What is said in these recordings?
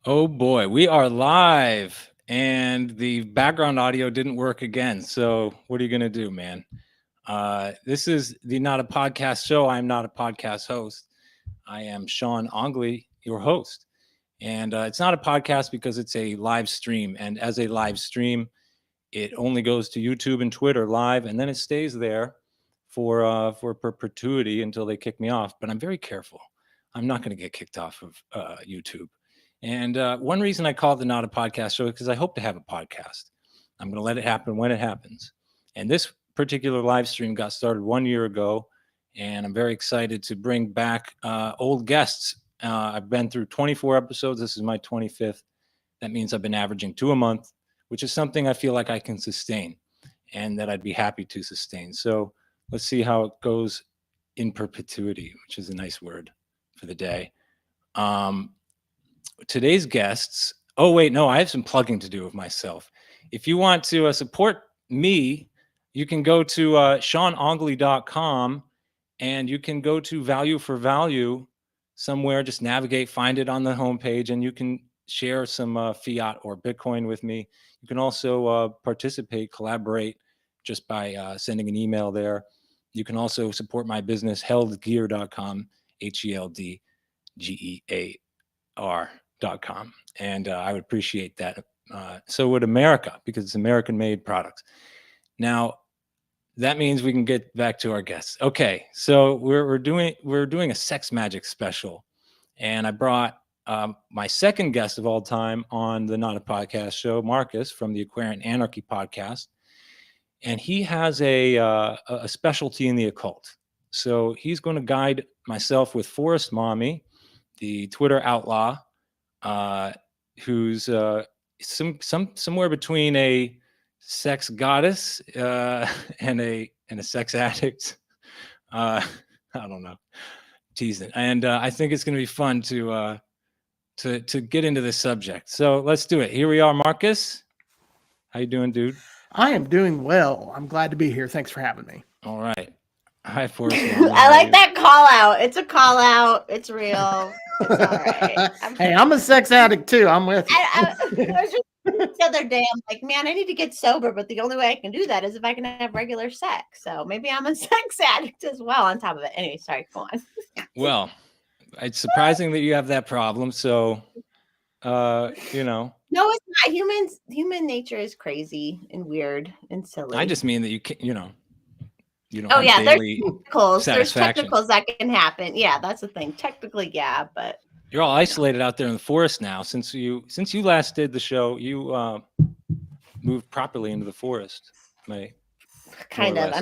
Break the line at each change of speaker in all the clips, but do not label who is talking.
Oh boy, we are live and the background audio didn't work again. So, what are you going to do, man? This is the Not a Podcast show. I'm not a podcast host. I am Sean Ongley, your host. And it's not a podcast because it's a live stream. And as a live stream, it only goes to YouTube and Twitter live, and then it stays there for perpetuity until they kick me off. But I'm very careful. I'm not going to get kicked off of YouTube. And one reason I call it the Not a Podcast show is because I hope to have a podcast. I'm going to let it happen when it happens. And this particular live stream got started 1 year ago, and I'm very excited to bring back old guests. I've been through 24 episodes. This is my 25th. That means I've been averaging 2 a month, which is something I feel like I can sustain and that I'd be happy to sustain. So let's see how it goes in perpetuity, which is a nice word for the day. Today's guests. Oh, wait, no, I have some plugging to do of myself. If you want to support me, you can go to SeanOngley.com and you can go to Value for Value somewhere. Just navigate, find it on the homepage, and you can share some fiat or Bitcoin with me. You can also participate, collaborate just by sending an email there. You can also support my business, heldgear.com, HELDGEAR.com. And I would appreciate that. So would America, because it's American-made products. Now, that means we can get back to our guests. Okay, so we're doing a sex magic special, and I brought my second guest of all time on the Not a Podcast show, Marcus from the Aquarian Anarchy podcast, and he has a specialty in the occult. So he's going to guide myself with Forest Mommy, the Twitter outlaw, who's somewhere between a sex goddess and a sex addict. I don't know, teasing. And I think it's going to be fun to get into this subject. So let's do it. Here we are, Marcus. How you doing, dude?
I am doing well. I'm glad to be here. Thanks for having me.
All right. Hi, Forrest.
I like that call out. It's a call out. It's real. It's all right.
Hey, I'm a sex addict too. I'm with you.
I was just the other day, I'm like, man, I need to get sober, but the only way I can do that is if I can have regular sex. So maybe I'm a sex addict as well on top of it. Anyway, sorry, go on.
Well, it's surprising that you have that problem. So, you know.
No, it's not. Human nature is crazy and weird and silly.
I just mean that you can't, you don't
oh, yeah, there's
technicals.
There's technicals that can happen. Yeah, that's the thing. Technically, yeah, but
you're all isolated out there in the forest now. Since you last did the show, you moved properly into the forest.
Kind of.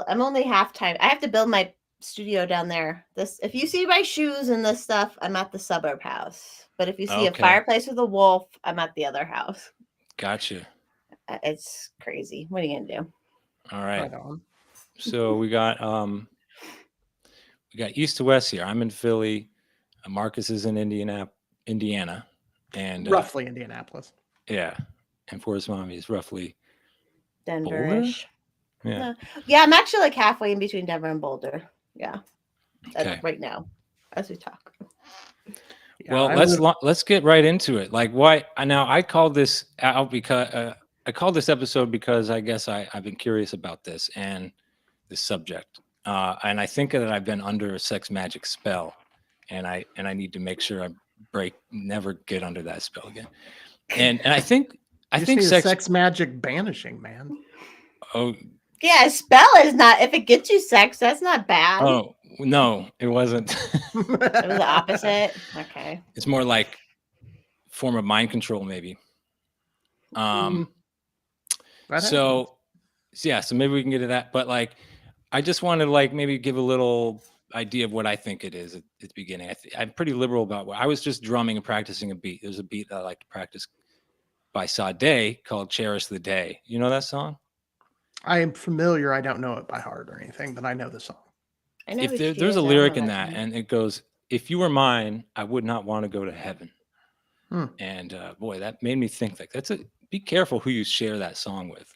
I'm only half time. I have to build my studio down there. If you see my shoes and this stuff, I'm at the suburb house. But if you see a fireplace with a wolf, I'm at the other house.
Gotcha.
It's crazy. What are you gonna do?
All right. So we got east to west here. I'm in Philly. Marcus is in Indiana, and
roughly Indianapolis.
Yeah, and Forest Mommy is roughly
Denver-ish.
Yeah.
Yeah, I'm actually like halfway in between Denver and Boulder. Yeah. Right now, as we talk.
Yeah, well, let's get right into it. Like, why? Now, I called this out because I called this episode because I guess I've been curious about this and this subject, and I think that I've been under a sex magic spell, and I need to make sure I never get under that spell again. And I think
sex magic banishing, man.
Oh.
Yeah, a spell is not. If it gets you sex, that's not bad.
Oh. No, it wasn't.
It was the opposite. Okay.
It's more like form of mind control, maybe. So maybe we can get to that. But like, I just want to like maybe give a little idea of what I think it is at the beginning. I'm pretty liberal about what I was just drumming and practicing a beat. There's a beat that I like to practice by Sade called "Cherish the Day." You know that song?
I am familiar. I don't know it by heart or anything, but I know the song.
If there's a lyric in that, and it goes, "If you were mine, I would not want to go to heaven." And boy, that made me think like be careful who you share that song with.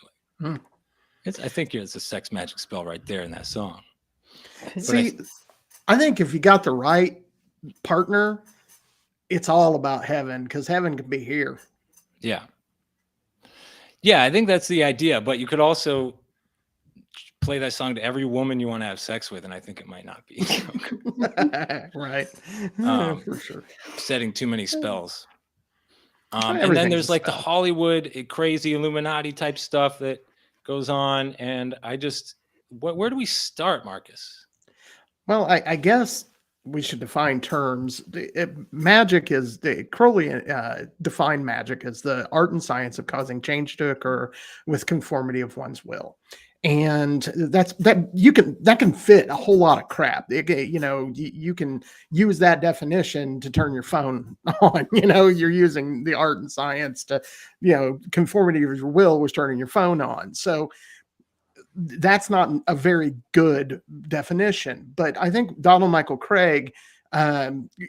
I think it's a sex magic spell right there in that song.
See, I think if you got the right partner, it's all about heaven, because heaven can be here.
Yeah. Yeah, I think that's the idea. But you could also play that song to every woman you want to have sex with, and I think it might not be.
Right. For sure.
Setting too many spells. And then
Everything's
there's
a
like the
spell.
Hollywood crazy Illuminati type stuff that goes on. And I just, where do we start, Marcus?
Well, I guess we should define terms. Magic is Crowley defined magic as the art and science of causing change to occur with conformity of one's will, and that can fit a whole lot of crap. You can use that definition to turn your phone on. You're using the art and science to, conformity of your will was turning your phone on. So that's not a very good definition, but I think Donald Michael Craig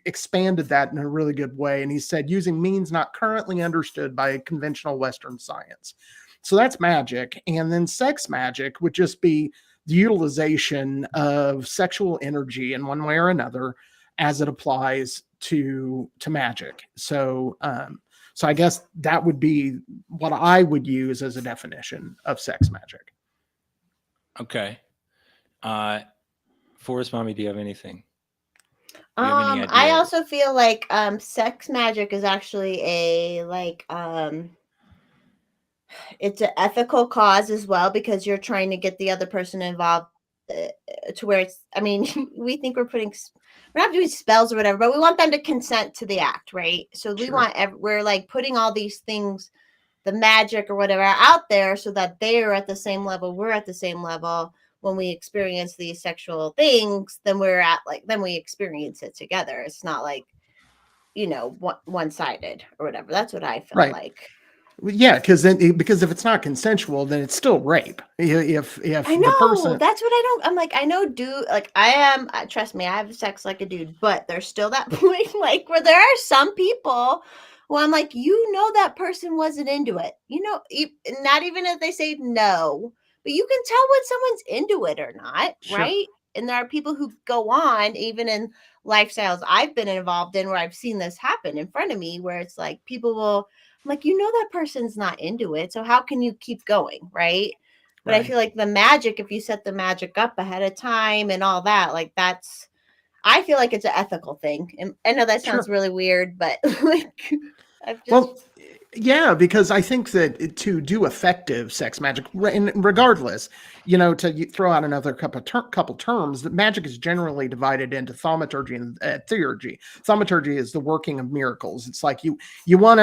expanded that in a really good way. And he said, using means not currently understood by conventional Western science. So that's magic. And then sex magic would just be the utilization of sexual energy in one way or another as it applies to magic. So I guess that would be what I would use as a definition of sex magic.
Okay. Forest Mommy, do you have anything?
I also feel like sex magic is actually it's an ethical cause as well, because you're trying to get the other person involved to where it's, we think we're not doing spells or whatever, but we want them to consent to the act, right? So we're like putting all these things, the magic or whatever, out there so that they're at the same level, we're at the same level. When we experience these sexual things, then we experience it together. It's not like, one-sided or whatever. That's what I feel like.
Yeah, because if it's not consensual, then it's still rape. If
I know, the person, that's what I don't. I'm like, I know, dude. Like, I am. Trust me, I have sex like a dude, but there's still that point, like, where there are some people. Well, I'm like, that person wasn't into it. Not even if they say no, but you can tell when someone's into it or not,
sure.
Right? And there are people who go on, even in lifestyles I've been involved in, where I've seen this happen in front of me, where it's like people will, I'm like, that person's not into it, so how can you keep going, right? But I feel like the magic, if you set the magic up ahead of time and all that, like I feel like it's an ethical thing. And I know that sounds really weird, but like,
yeah, because I think that to do effective sex magic, and regardless, to throw out another couple terms, that magic is generally divided into thaumaturgy and theurgy. Thaumaturgy is the working of miracles. It's like you want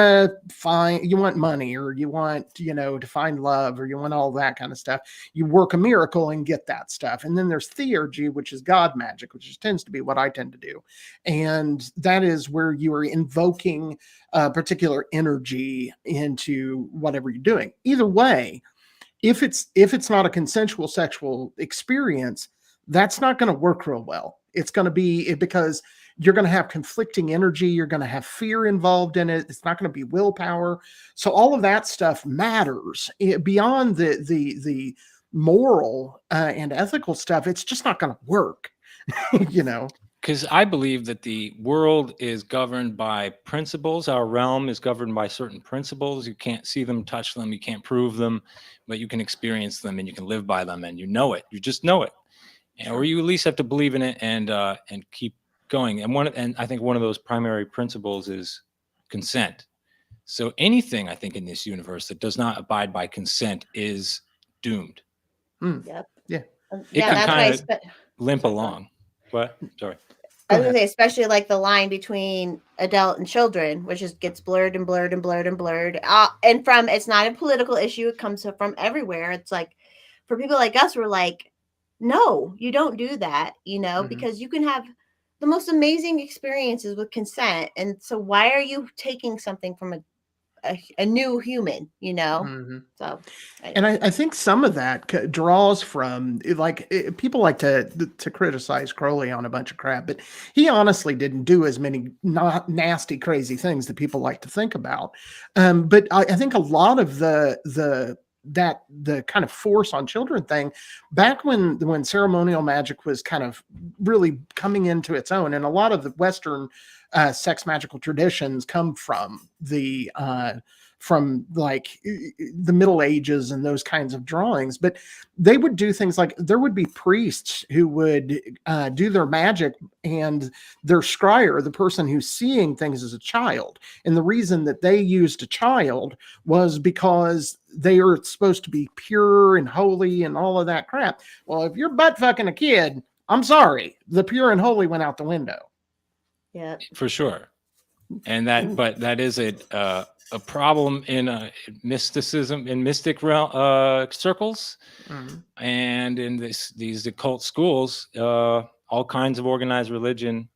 money, or you want, to find love, or you want all that kind of stuff. You work a miracle and get that stuff. And then there's theurgy, which is God magic, which tends to be what I tend to do. And that is where you are invoking particular energy into whatever you're doing. Either way, if it's not a consensual sexual experience, that's not going to work real well. It's going to be because you're going to have conflicting energy. You're going to have fear involved in it. It's not going to be willpower. So all of that stuff matters beyond the moral and ethical stuff. It's just not going to work,
Because I believe that the world is governed by principles. Our realm is governed by certain principles. You can't see them, touch them, you can't prove them, but you can experience them and you can live by them, and you know it. You just know it, or you at least have to believe in it and keep going. And I think one of those primary principles is consent. So anything I think in this universe that does not abide by consent is doomed.
Yep.
Yeah.
It can kind of limp along. What? Sorry.
I was going to say, especially like the line between adult and children, which gets blurred and blurred and blurred and blurred. And it's not a political issue. It comes from everywhere. It's like, for people like us, we're like, no, you don't do that, because you can have the most amazing experiences with consent. And so why are you taking something from a new human, So,
and I think some of that draws from people like to criticize Crowley on a bunch of crap, but he honestly didn't do as many nasty, crazy things that people like to think about. But I think a lot of the the kind of force on children thing back when ceremonial magic was kind of really coming into its own, and a lot of the Western sex magical traditions come from like the Middle Ages and those kinds of drawings. But they would do things like there would be priests who would do their magic, and their scryer, the person who's seeing things, as a child. And the reason that they used a child was because they are supposed to be pure and holy and all of that crap. Well, if you're butt fucking a kid, I'm sorry, the pure and holy went out the window.
Yeah,
for sure. And but that is a problem in mysticism, in mystic circles, and in these occult schools, all kinds of organized religion,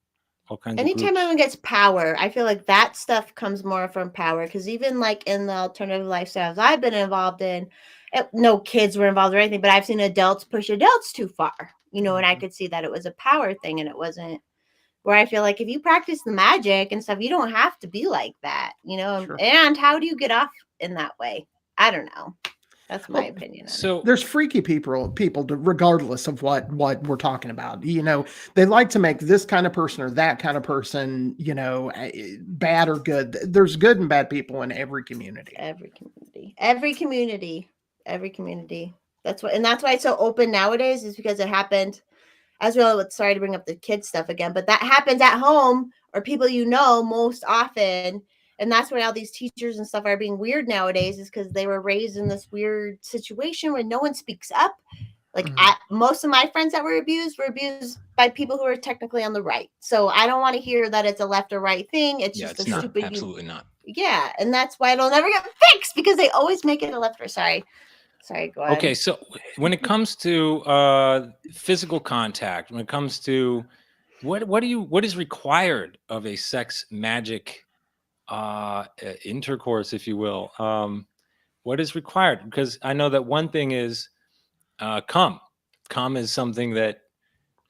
all kinds
anytime
of
anyone gets power, I feel like that stuff comes more from power. Because even like in the alternative lifestyles I've been involved in, no kids were involved or anything, but I've seen adults push adults too far, and I could see that it was a power thing, and it wasn't. Where I feel like if you practice the magic and stuff, you don't have to be like that,
Sure.
And how do you get off in that way? I don't know. That's my opinion.
So
there's freaky people regardless of what we're talking about. They like to make this kind of person or that kind of person, bad or good. There's good and bad people in every community.
Every community. That's why it's so open nowadays, is because it happened. As well, sorry to bring up the kid stuff again, but that happens at home or people most often. And that's why all these teachers and stuff are being weird nowadays, is because they were raised in this weird situation where no one speaks up. Like most of my friends that were abused by people who are technically on the right. So I don't want to hear that it's a left or right thing. It's just a stupid.
Absolutely not.
Yeah. And that's why it'll never get fixed, because they always make it a left or sorry, go ahead.
Okay, so when it comes to physical contact, when it comes to what is required of a sex magic intercourse, if you will, what is required? Because I know that one thing is cum. Cum is something that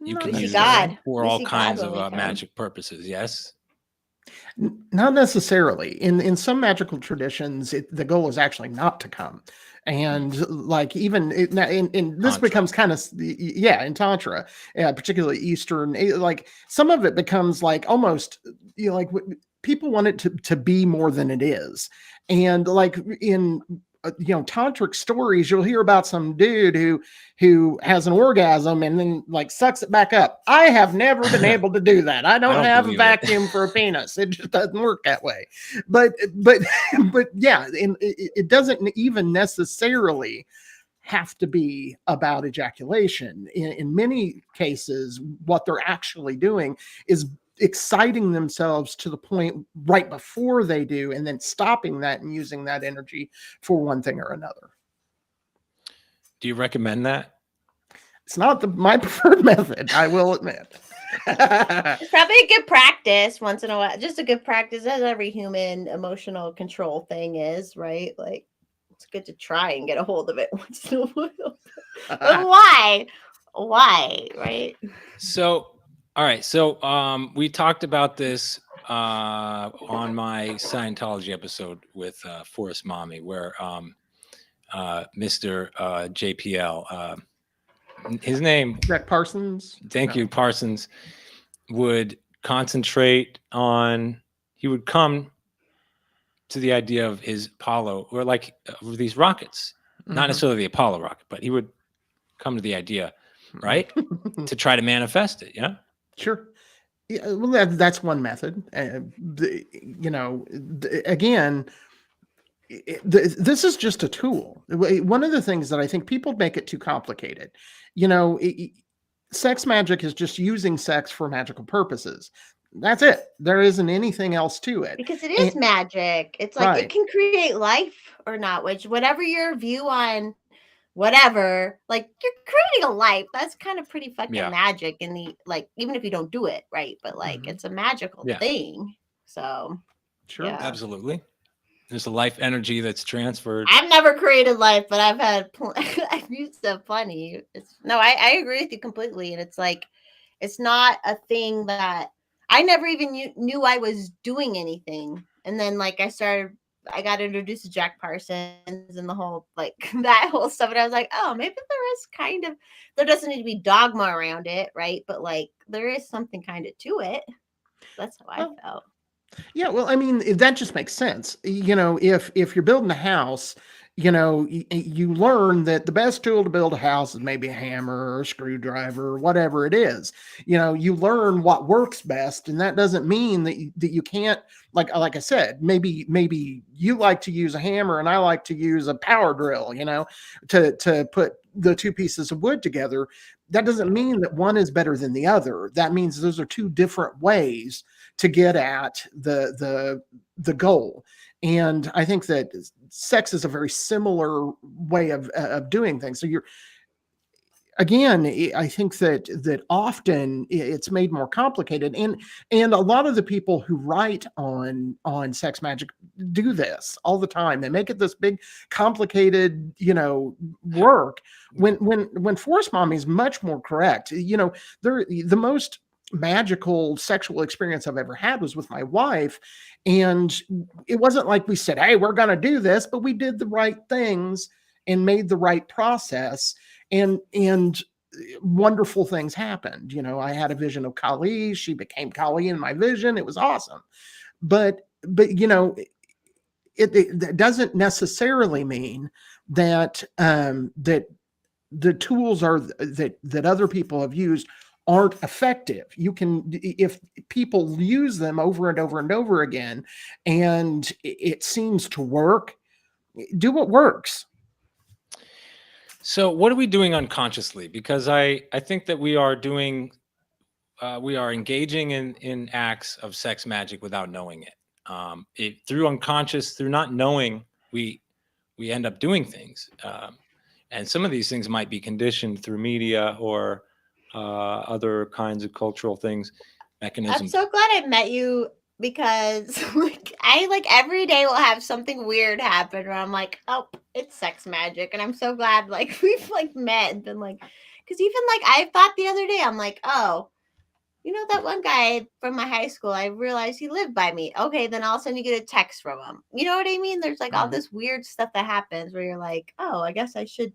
you can use for all kinds of magic purposes. Yes.
Not necessarily. In some magical traditions, the goal is actually not to come. And like even in this becomes kind of in Tantra, particularly Eastern, like some of it becomes like almost like people want it to be more than it is. And like in tantric stories, you'll hear about some dude who has an orgasm and then like sucks it back up. I have never been able to do that. I don't have a vacuum for a penis. It just doesn't work that way. But yeah, it doesn't even necessarily have to be about ejaculation. In many cases, what they're actually doing is exciting themselves to the point right before they do, and then stopping that and using that energy for one thing or another.
Do you recommend that?
It's not my preferred method, I will admit.
It's probably a good practice once in a while. Just a good practice, as every human emotional control thing is, right? Like, it's good to try and get a hold of it once in a while. But why, right?
So all right. So we talked about this on my Scientology episode with Forrest Mommy, where Mr. JPL, his name,
Greg Parsons.
Thank you, Parsons, would concentrate on, he would come to the idea of his Apollo, or like these rockets, not necessarily the Apollo rocket, but he would come to the idea, right, to try to manifest it. Yeah.
Sure. Yeah, well, that's one method. Again, this is just a tool. One of the things that I think people make it too complicated. Sex magic is just using sex for magical purposes. That's it. There isn't anything else to it.
Because it is magic. It's like it can create life or not, which whatever your view on whatever, like you're creating a life. That's kind of pretty fucking magic in the, like, even if you don't do it right, but like it's a magical thing. So
sure,
absolutely. There's a life energy that's transferred.
I've never created life, but I've had I've used stuff funny. I agree with you completely. And it's like, it's not a thing that I never even knew I was doing anything. And then like I started I got introduced to Jack Parsons and the whole like that whole stuff, and I was like, oh, maybe there doesn't need to be dogma around it, right? But like there is something kind of to it. That's how I felt.
Yeah, well, I mean, that just makes sense. If you're building a house, you learn that the best tool to build a house is maybe a hammer or a screwdriver or whatever it is. You learn what works best, and that doesn't mean that you can't, like I said, maybe you like to use a hammer and I like to use a power drill, to put the two pieces of wood together. That doesn't mean that one is better than the other. That means those are two different ways to get at the goal. And I think that sex is a very similar way of doing things. So I think that often it's made more complicated, and a lot of the people who write on sex magic do this all the time. They make it this big, complicated, work. When Forest Mommy is much more correct. The most magical sexual experience I've ever had was with my wife, and it wasn't like we said, "Hey, we're going to do this," but we did the right things and made the right process. And wonderful things happened. I had a vision of Kali. She became Kali in my vision. It was awesome. But it doesn't necessarily mean that that the tools that other people have used aren't effective. If people use them over and over and over again, and it seems to work, do what works.
So what are we doing unconsciously? Because I think that we are engaging in acts of sex magic without knowing it. Through unconscious, through not knowing, we end up doing things. And some of these things might be conditioned through media or other kinds of cultural things, mechanisms.
I'm so glad I met you, because I every day will have something weird happen where I'm like, oh, it's sex magic. And I'm so glad we've met and been because even I thought the other day, I'm like, oh, that one guy from my high school, I realized he lived by me. Okay, then all of a sudden you get a text from him. You know what I mean? There's all this weird stuff that happens where you're like, oh, I guess I should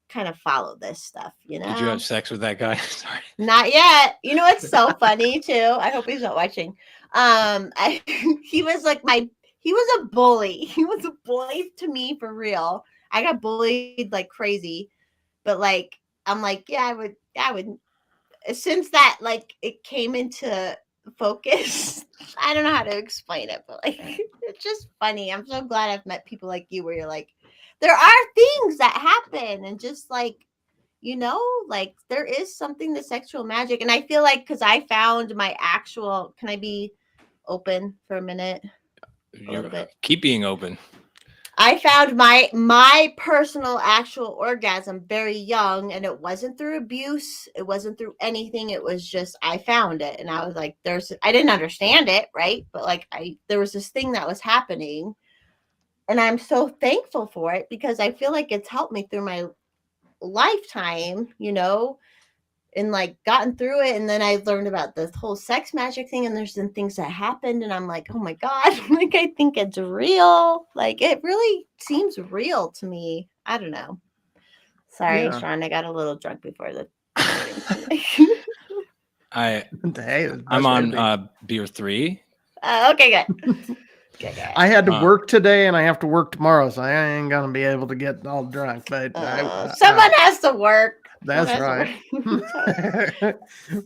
kind of follow this stuff,
Did you have sex with that guy? Sorry.
Not yet. It's so funny too. I hope he's not watching. He was he was a bully. He was a bully to me for real. I got bullied like crazy, but I'm yeah, I would since that it came into focus. I don't know how to explain it, but it's just funny. I'm so glad I've met people like you where you're there are things that happen, and just there is something to sexual magic. And I feel because I found my actual, can I be open for a minute?
Keep being open.
I found my personal actual orgasm very young, and it wasn't through abuse. It wasn't through anything. It was just, I found it. And I was I didn't understand it. Right. But there was this thing that was happening, and I'm so thankful for it, because I feel it's helped me through my lifetime, and gotten through it. And then I learned about this whole sex magic thing, and there's some things that happened, and I'm like, oh my God, I think it's real. It really seems real to me. I don't know. Sorry, yeah. Sean, I got a little drunk before the
I'm on beer 3.
Okay, good.
I had to work today, and I have to work tomorrow, so I ain't gonna be able to get all drunk. But
someone has to work.
That's right.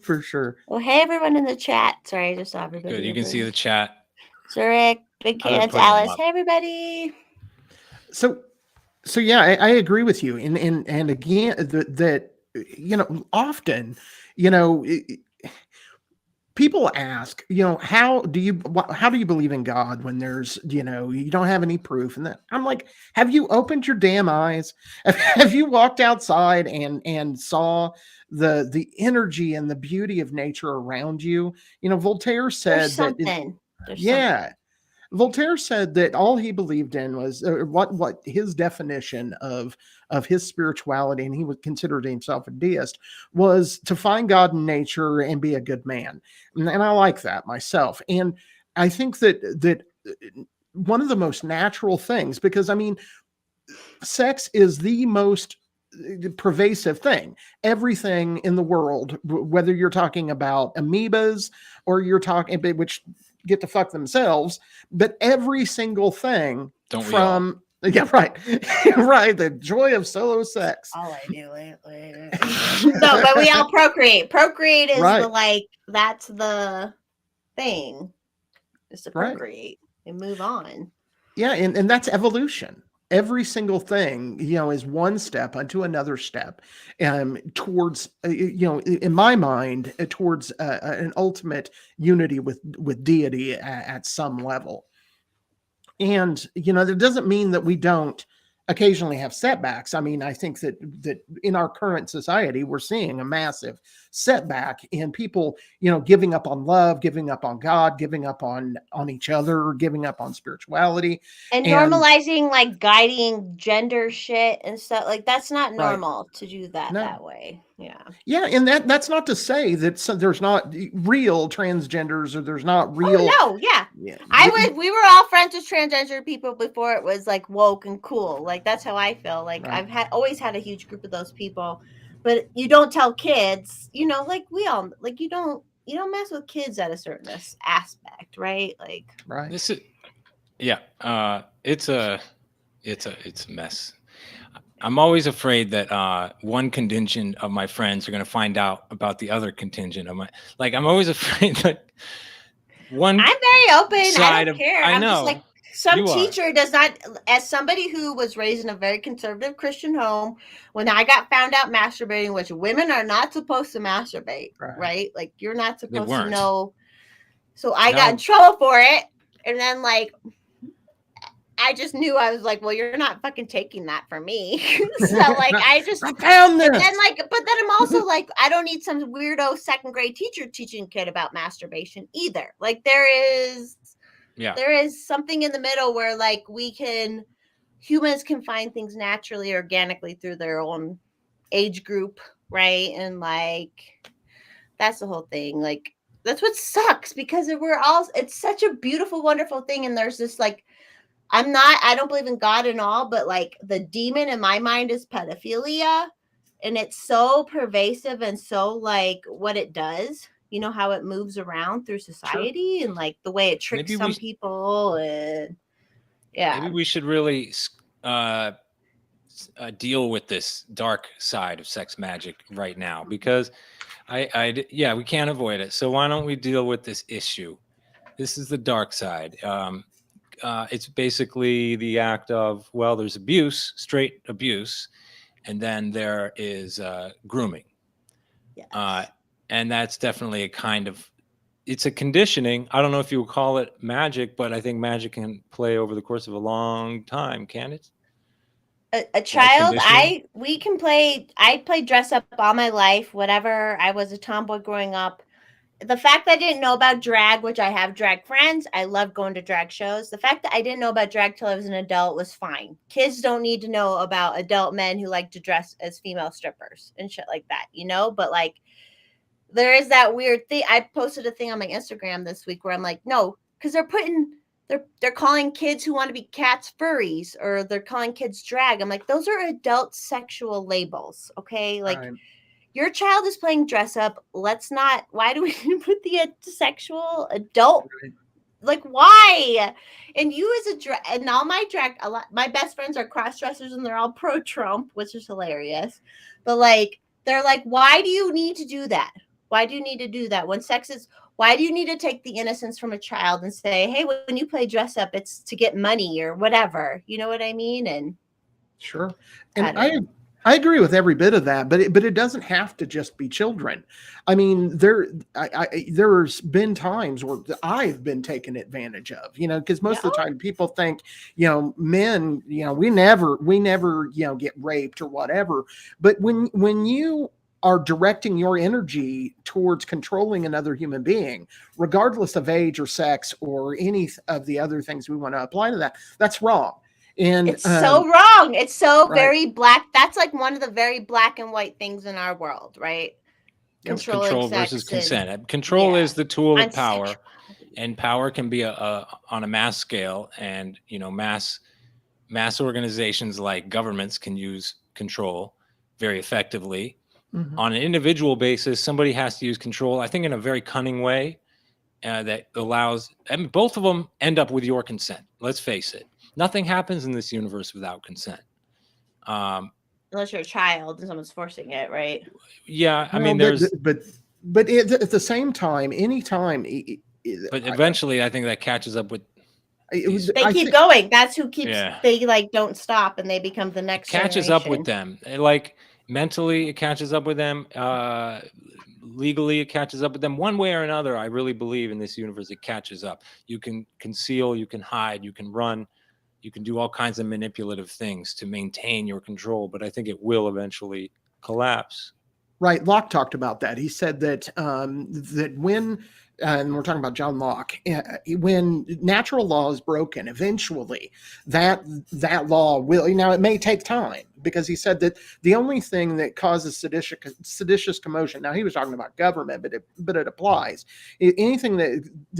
For sure.
Well, hey, everyone in the chat. Sorry, I just saw everybody.
Good. You can see the chat.
Zurich, Big Cans, Alice. Hey, everybody.
So yeah, I agree with you. And again, that often, people ask, how do you believe in God when there's, you don't have any proof? And that I'm like, have you opened your damn eyes? Have you walked outside and saw the energy and the beauty of nature around you? Voltaire said Voltaire said that all he believed in was what his definition of his spirituality, and he would consider himself a deist, was to find God in nature and be a good man. And I like that myself. And I think that one of the most natural things, because I mean, sex is the most pervasive thing. Everything in the world, whether you're talking about amoebas or you're talking, which get to fuck themselves, but every single thing from yeah, right. Right. The joy of solo sex.
All I do lately. No, but we all procreate. Procreate is
right.
the like, that's the thing. Is to procreate and move on.
Yeah, and that's evolution. Every single thing, is one step unto another step, towards, in my mind, towards an ultimate unity with deity at some level. And, that doesn't mean that we don't occasionally have setbacks. I mean, I think that in our current society, we're seeing a massive setback in people, giving up on love, giving up on God, giving up on each other, giving up on spirituality.
And normalizing like guiding gender shit and stuff. Like that's not normal to do that way. Yeah.
Yeah. And that's not to say that there's not real transgenders or there's not real.
Oh, no. Yeah. We were all friends with transgender people before it was like woke and cool. Like that's how I feel. Like I've always had a huge group of those people, but you don't tell kids, like we all, like you don't mess with kids at a certain aspect, right? Like,
right.
This is, it's a mess. I'm always afraid that one contingent of my friends are going to find out about the other contingent of I'm always afraid that one.
I'm very open. I don't care.
I know.
Just like, some teacher does not, as somebody who was raised in a very conservative Christian home, when I got found out masturbating, which women are not supposed to masturbate, right? Like you're not supposed to know. So I got in trouble for it. And then I just knew, I was like, well, you're not fucking taking that from me. So I
found this.
But then I'm also like, I don't need some weirdo second grade teacher teaching kid about masturbation either. Like there is something in the middle where humans can find things naturally, organically through their own age group. Right. And that's the whole thing. Like, that's what sucks, because it's such a beautiful, wonderful thing. And there's this I don't believe in God and all, but the demon in my mind is pedophilia, and it's so pervasive and so what it does, how it moves around through society and the way it tricks people. And
maybe we should really deal with this dark side of sex magic right now, because we can't avoid it. So why don't we deal with this issue? This is the dark side. It's basically the act of, there's abuse, straight abuse, and then there is grooming.
Yes.
And that's definitely it's a conditioning. I don't know if you would call it magic, but I think magic can play over the course of a long time, can it?
A child, I played dress up all my life, whatever. I was a tomboy growing up. The fact that I didn't know about drag, which I have drag friends, I love going to drag shows. The fact that I didn't know about drag till I was an adult was fine. Kids don't need to know about adult men who like to dress as female strippers and shit like that, But there is that weird thing. I posted a thing on my Instagram this week where I'm like, no, because they're calling kids who want to be cats furries, or they're calling kids drag. I'm like, those are adult sexual labels, okay? Your child is playing dress up. Why do we put the sexual adult? Why? And you as and all my my best friends are cross dressers and they're all pro Trump, which is hilarious. But they're like, why do you need to do that? Why do you need to do that? When sex is, why do you need to take the innocence from a child and say, hey, when you play dress up, it's to get money or whatever. You know what I mean? And
sure. And I agree with every bit of that, but it doesn't have to just be children. I mean, there's been times where I've been taken advantage of, because most of the time people think, men, we never, get raped or whatever. But when you are directing your energy towards controlling another human being, regardless of age or sex or any of the other things we want to apply to that, that's wrong. And
it's so wrong. It's so very black. That's one of the very black and white things in our world, right?
Control versus
sex
consent. Control is the tool of power,
sexual.
and power can be on a mass scale, and mass organizations like governments can use control very effectively.
Mhm.
On an individual basis, somebody has to use control, I think, in a very cunning way that allows. I mean, both of them end up with your consent. Let's face it. Nothing happens in this universe without consent.
Unless you're a child and someone's forcing it, right?
Yeah, I
Well,
mean, there's.
but at the same time, anytime.
But eventually, I think that catches up with.
They keep going. That's who keeps. Yeah. They like don't stop, and they become the next.
Catches up with them, like mentally, it catches up with them. Legally, it catches up with them. One way or another, I really believe in this universe, it catches up. You can conceal, you can hide, you can run, you can do all kinds of manipulative things to maintain your control. But I think it will eventually collapse.
Right. Locke talked about that. He said that that when, and we're talking about John Locke, when natural law is broken, eventually that law will. Now it may take time, because he said that the only thing that causes seditious commotion. Now he was talking about government, but it applies. The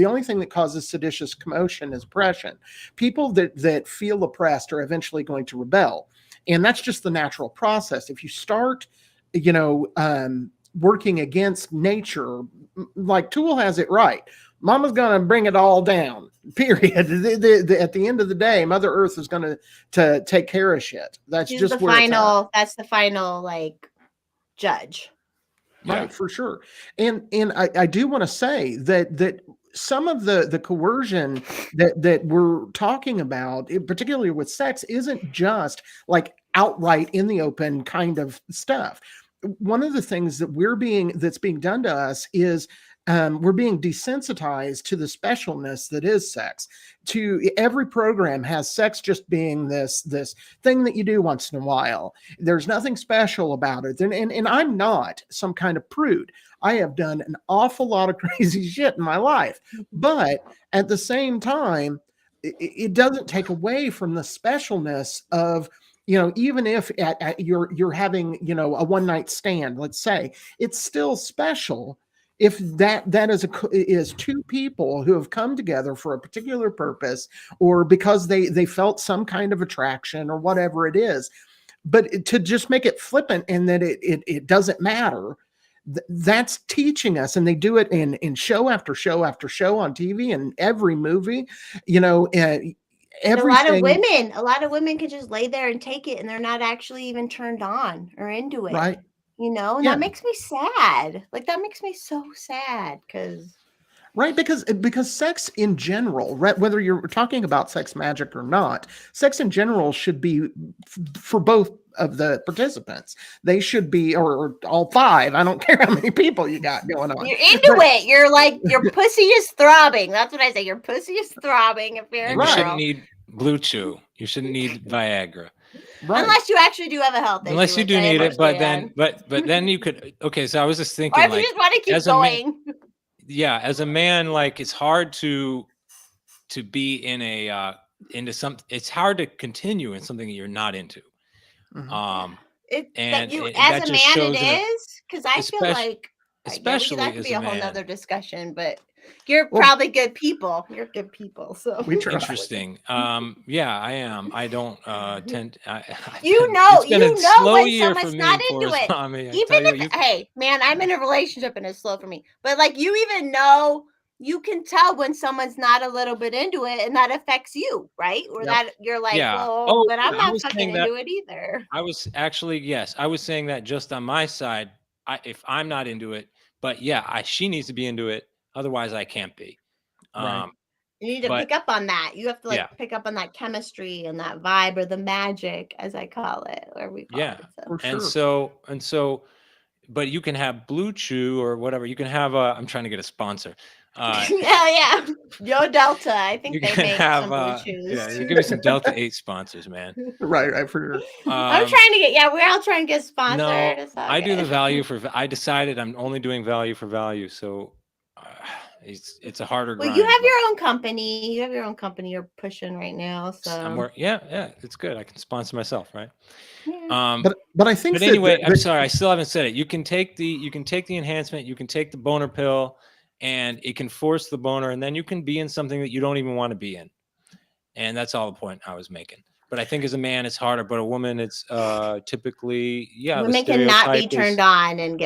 only thing that causes seditious commotion is oppression. People that feel oppressed are eventually going to rebel, and that's just the natural process. If you start working against nature, like Toole has it right. Mama's going to bring it all down, period. At the end of the day, Mother Earth is going to take care of shit. That's
She's
just
the final. That's the final, like, judge.
Right, yeah. For sure. And I do want to say that some of the coercion that we're talking about, particularly with sex, isn't just like outright in the open kind of stuff. One of the things that's being done to us is we're being desensitized to the specialness that is sex. Every program has sex just being this thing that you do once in a while. There's nothing special about it. And I'm not some kind of prude. I have done an awful lot of crazy shit in my life. But at the same time, it doesn't take away from the specialness of, even if you're having, a one night stand, let's say, it's still special if that is two people who have come together for a particular purpose, or because they felt some kind of attraction or whatever it is. But to just make it flippant and that it doesn't matter, that's teaching us. And they do it in show after show after show on TV and every movie,
Everything. A lot of women can just lay there and take it, and they're not actually even turned on or into it.
Right.
And that makes me sad. Like, that makes me so sad
because sex in general, whether you're talking about sex magic or not, sex in general should be for both of the participants. They should be, or all five. I don't care how many people you got going on.
You're into it. You're like, your pussy is throbbing. That's what I say. Your pussy is throbbing. If you're
you shouldn't need Blue Chew. You shouldn't need Viagra.
Right. Unless you actually do have a health issue.
Unless you do need it, but then you could. Okay, so I was just thinking,
or if you just want to keep going.
As a man, like, it's hard to be in into some. It's hard to continue in something that you're not into.
Mm-hmm. As a man, it is, because I feel like,
especially
that could be a whole
man.
Other discussion, but. You're probably good people. You're good people. So
interesting. Yeah, I am. I don't tend.
It's been a slow when year someone's not into it. Tommy, even if, hey, man, I'm in a relationship and it's slow for me. But like, you can tell when someone's not a little bit into it, and that affects you, right? Or that you're like, but I'm not fucking into it either.
I was actually, yes, I was saying that just on my side. If I'm not into it, but she needs to be into it. Otherwise, I can't be.
Right.
You need to pick up on that. You have to pick up on that chemistry and that vibe, or the magic, as I call it, or we call it.
So.
And so, but you can have Blue Chew or whatever. You can have I'm trying to get a sponsor.
Yeah. Yo Delta. I think they make some Blue Chews.
Yeah, you give me some Delta 8 sponsors, man.
Right, for sure.
I'm trying to get. We're all trying to get sponsored.
No, I do the value for. I decided I'm only doing value for value, so. it's a harder
Well,
grind.
you have your own company. You have your own company you're pushing right now. So
yeah, it's good. I can sponsor myself, right?
yeah.
But I think
But anyway, I'm sorry, I still haven't said it. You can take the enhancement, you can take the boner pill, and it can force the boner, and then you can be in something that you don't even want to be in. And that's all the point I was making. But I think as a man, it's harder. But a woman, it's typically,
Women cannot be turned on and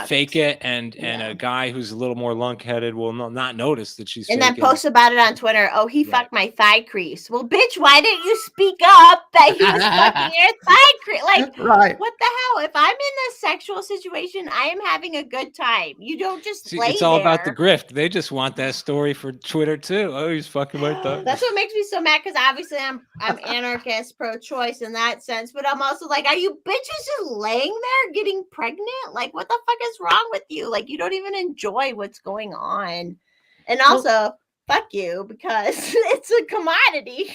fake it. And a guy who's a little more lunk-headed will not notice that she's
and
faking.
then post about it on Twitter. Oh, he fucked my thigh crease. Well, bitch, why didn't you speak up that he was fucking your thigh crease? Like,
right.
What the hell? If I'm in a sexual situation, I am having a good time. You don't just lay
it's all
there.
about the grift. They just want that story for Twitter too. Oh, he's fucking my thigh.
That's what makes me so mad, because obviously I'm anarchist, pro-choice in that sense, but I'm also like, are you bitches just laying there getting pregnant? Like, what the fuck is wrong with you? Like, you don't even enjoy what's going on. And also, fuck you, because it's a commodity.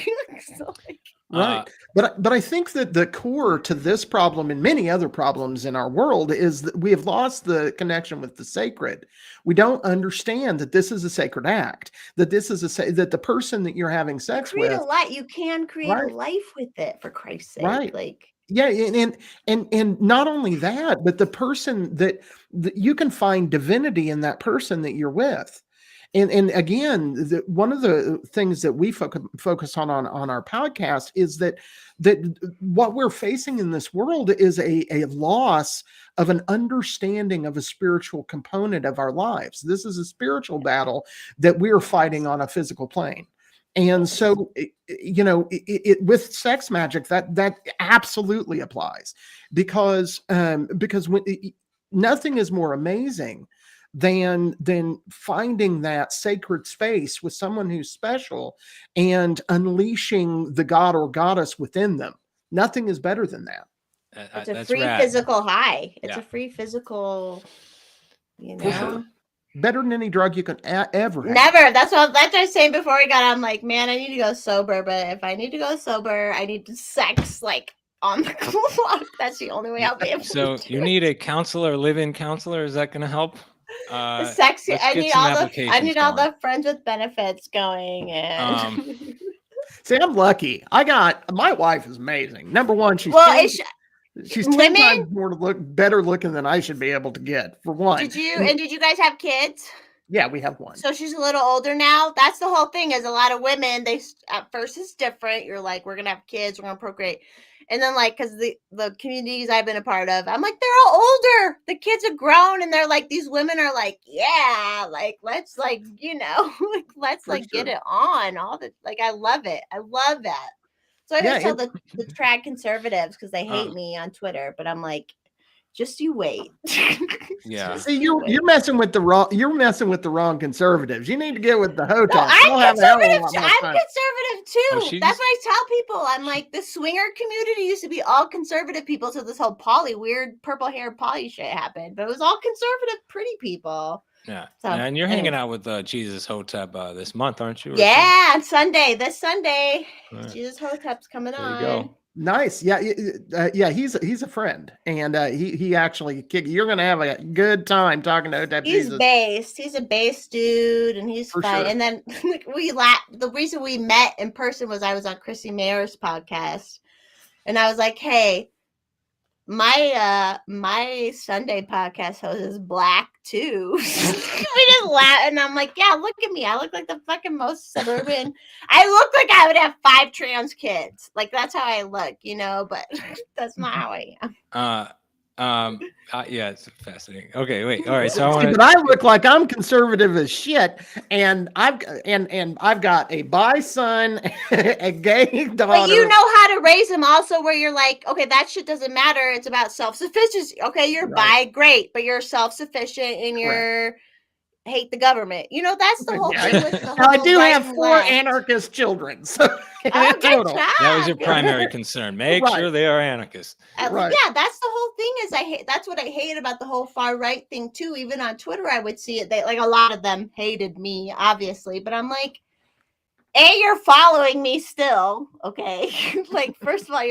So, like,
right. But I think that the core to this problem and many other problems in our world is that we have lost the connection with the sacred. We don't understand that this is a sacred act, that this is that the person that you're having sex with,
you can create a life with it, for Christ's sake.
Right.
Like,
yeah, and not only that, but the person that you can find divinity in that person that you're with. And again, one of the things that we focus on our podcast is that what we're facing in this world is a loss of an understanding of a spiritual component of our lives. This is a spiritual battle that we're fighting on a physical plane. And so, with sex magic, that absolutely applies, because when nothing is more amazing than finding that sacred space with someone who's special and unleashing the god or goddess within them. Nothing is better than that.
It's a free physical high. It's a free physical,
Better than any drug you can ever have.
Never. That's what I was saying before we got on. I'm like, man, I need to go sober. But if I need to go sober, I need to sex like on the clock. That's the only way I'll be able to do
you need a counselor, live-in counselor. Is that going to help?
Sexy. I need all the friends with benefits going. And
see, I'm lucky. My wife is amazing. Number one, she's 10 times better looking than I should be able to get, for one.
Did you guys have kids?
Yeah, we have one.
So she's a little older now. That's the whole thing, is a lot of women, they at first it's different. You're like, we're going to have kids, we're going to procreate. And then, like, because the communities I've been a part of, I'm like, they're all older. The kids are grown, and they're like, these women are like, yeah, like, let's, like, let's, like, get it on. I love it. I love that. So I just tell the trad conservatives, because they hate me on Twitter, but I'm like, just you wait.
Yeah.
See, you're messing with the wrong conservatives. You need to get with the HOTAs.
No, I'm conservative too. That's why I tell people, I'm like, the swinger community used to be all conservative people till this whole weird purple hair poly shit happened. But it was all conservative, pretty people.
Yeah. So, and you're hanging out with Jesus Hotep this month, aren't you?
Yeah, on Sunday. This Sunday. Right. Jesus Hotep's coming on.
There you go.
Nice. Yeah. He's a friend, and he actually you're going to have a good time talking to Hotep.
He's based. He's a base dude, and he's fun. Sure. And then the reason we met in person was I was on Chrissy Mayer's podcast, and I was like, hey, my Sunday podcast host is black too. We just laugh, and I'm like, yeah, look at me. I look like the fucking most suburban. I look like I would have 5 trans kids. Like, that's how I look, but that's not how I am.
Yeah, it's fascinating. Okay, wait. All right. So
I look like I'm conservative as shit, and I've got a bi son, a gay daughter.
But you know how to raise them also, where you're like, okay, that shit doesn't matter. It's about self-sufficiency. Okay, you're bi, great, but you're self-sufficient and you're hate the government. That's the whole thing with the whole
I do have 4 anarchist children. So
that was your primary concern. Make sure they are anarchists.
Yeah, that's the whole thing. That's what I hate about the whole far right thing too. Even on Twitter, I would see it. A lot of them hated me, obviously, but I'm like, you're following me still, okay? Like, first of all,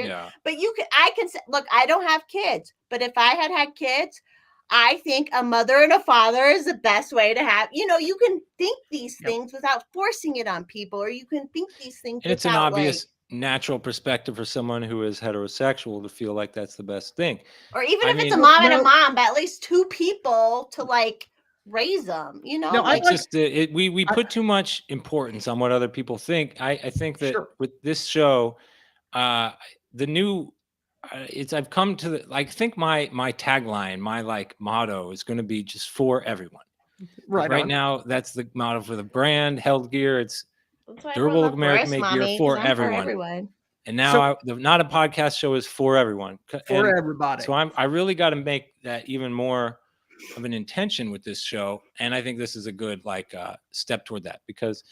but I can say, look, I don't have kids, but if I had kids, I think a mother and a father is the best way to have, you can think these things without forcing it on people, or you can think these things
and it's an obvious natural perspective for someone who is heterosexual to feel like that's the best thing.
Or even if it's a mom and a mom, but at least two people to like raise them,
No,
like,
it's just we put too much importance on what other people think. I think that with this show, the new I've come to the, like, think my tagline, my like motto is going to be just for everyone. Right now, that's the motto for the brand Held Gear. It's durable American made gear for everyone. And now the Not a Podcast show is for everyone.
For everybody.
So I really got to make that even more of an intention with this show. And I think this is a good step toward that, because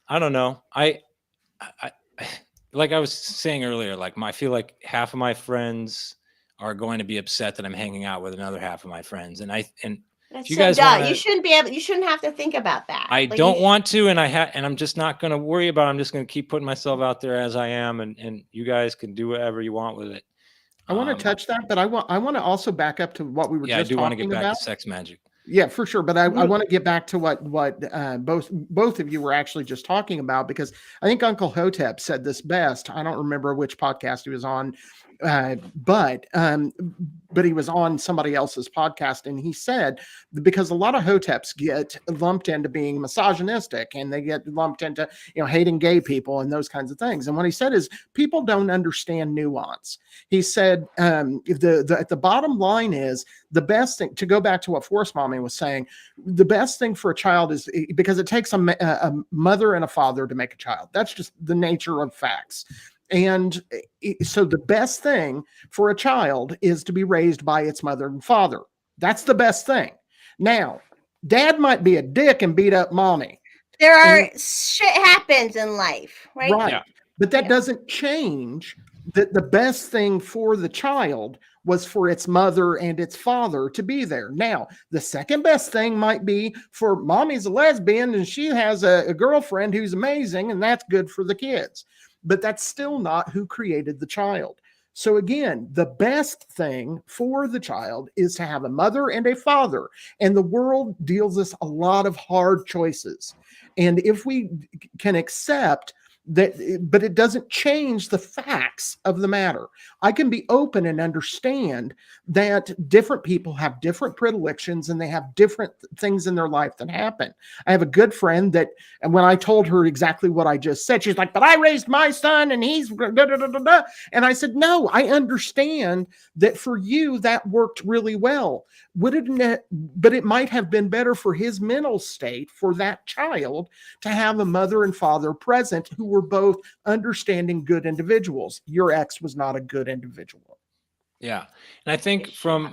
I don't know. I like I was saying earlier, I feel like half of my friends are going to be upset that I'm hanging out with another half of my friends. And
that's you guys you shouldn't have to think about that.
I don't want to, and I'm just not going to worry about it. I'm just going to keep putting myself out there as I am, and you guys can do whatever you want with it.
I want to touch that, but I want to also back up to what we were just talking about.
I do want to get back to sex magic.
Yeah, for sure. But I want to get back to what both of you were actually just talking about, because I think Uncle Hotep said this best. I don't remember which podcast he was on, but he was on somebody else's podcast, and he said, because a lot of Hoteps get lumped into being misogynistic, and they get lumped into hating gay people and those kinds of things. And what he said is, people don't understand nuance. He said the bottom line is, the best thing, to go back to what Force Mommy was saying, the best thing for a child is, because it takes a mother and a father to make a child. That's just the nature of facts. And so the best thing for a child is to be raised by its mother and father. That's the best thing. Now, dad might be a dick and beat up mommy.
Shit happens in life, right?
Right. Yeah. But that doesn't change that the best thing for the child was for its mother and its father to be there. Now, the second best thing might be for mommy's a lesbian and she has a girlfriend who's amazing, and that's good for the kids. But that's still not who created the child. So again, the best thing for the child is to have a mother and a father. And the world deals us a lot of hard choices. And if we can accept that, but it doesn't change the facts of the matter. I can be open and understand that different people have different predilections and they have different things in their life that happen. I have a good friend that, and when I told her exactly what I just said, she's like, but I raised my son and he's da, da, da, da, da. And I said, no, I understand that for you that worked really well. But it might have been better for his mental state, for that child, to have a mother and father present who were both understanding good individuals. Your ex was not a good individual.
Yeah. And I think from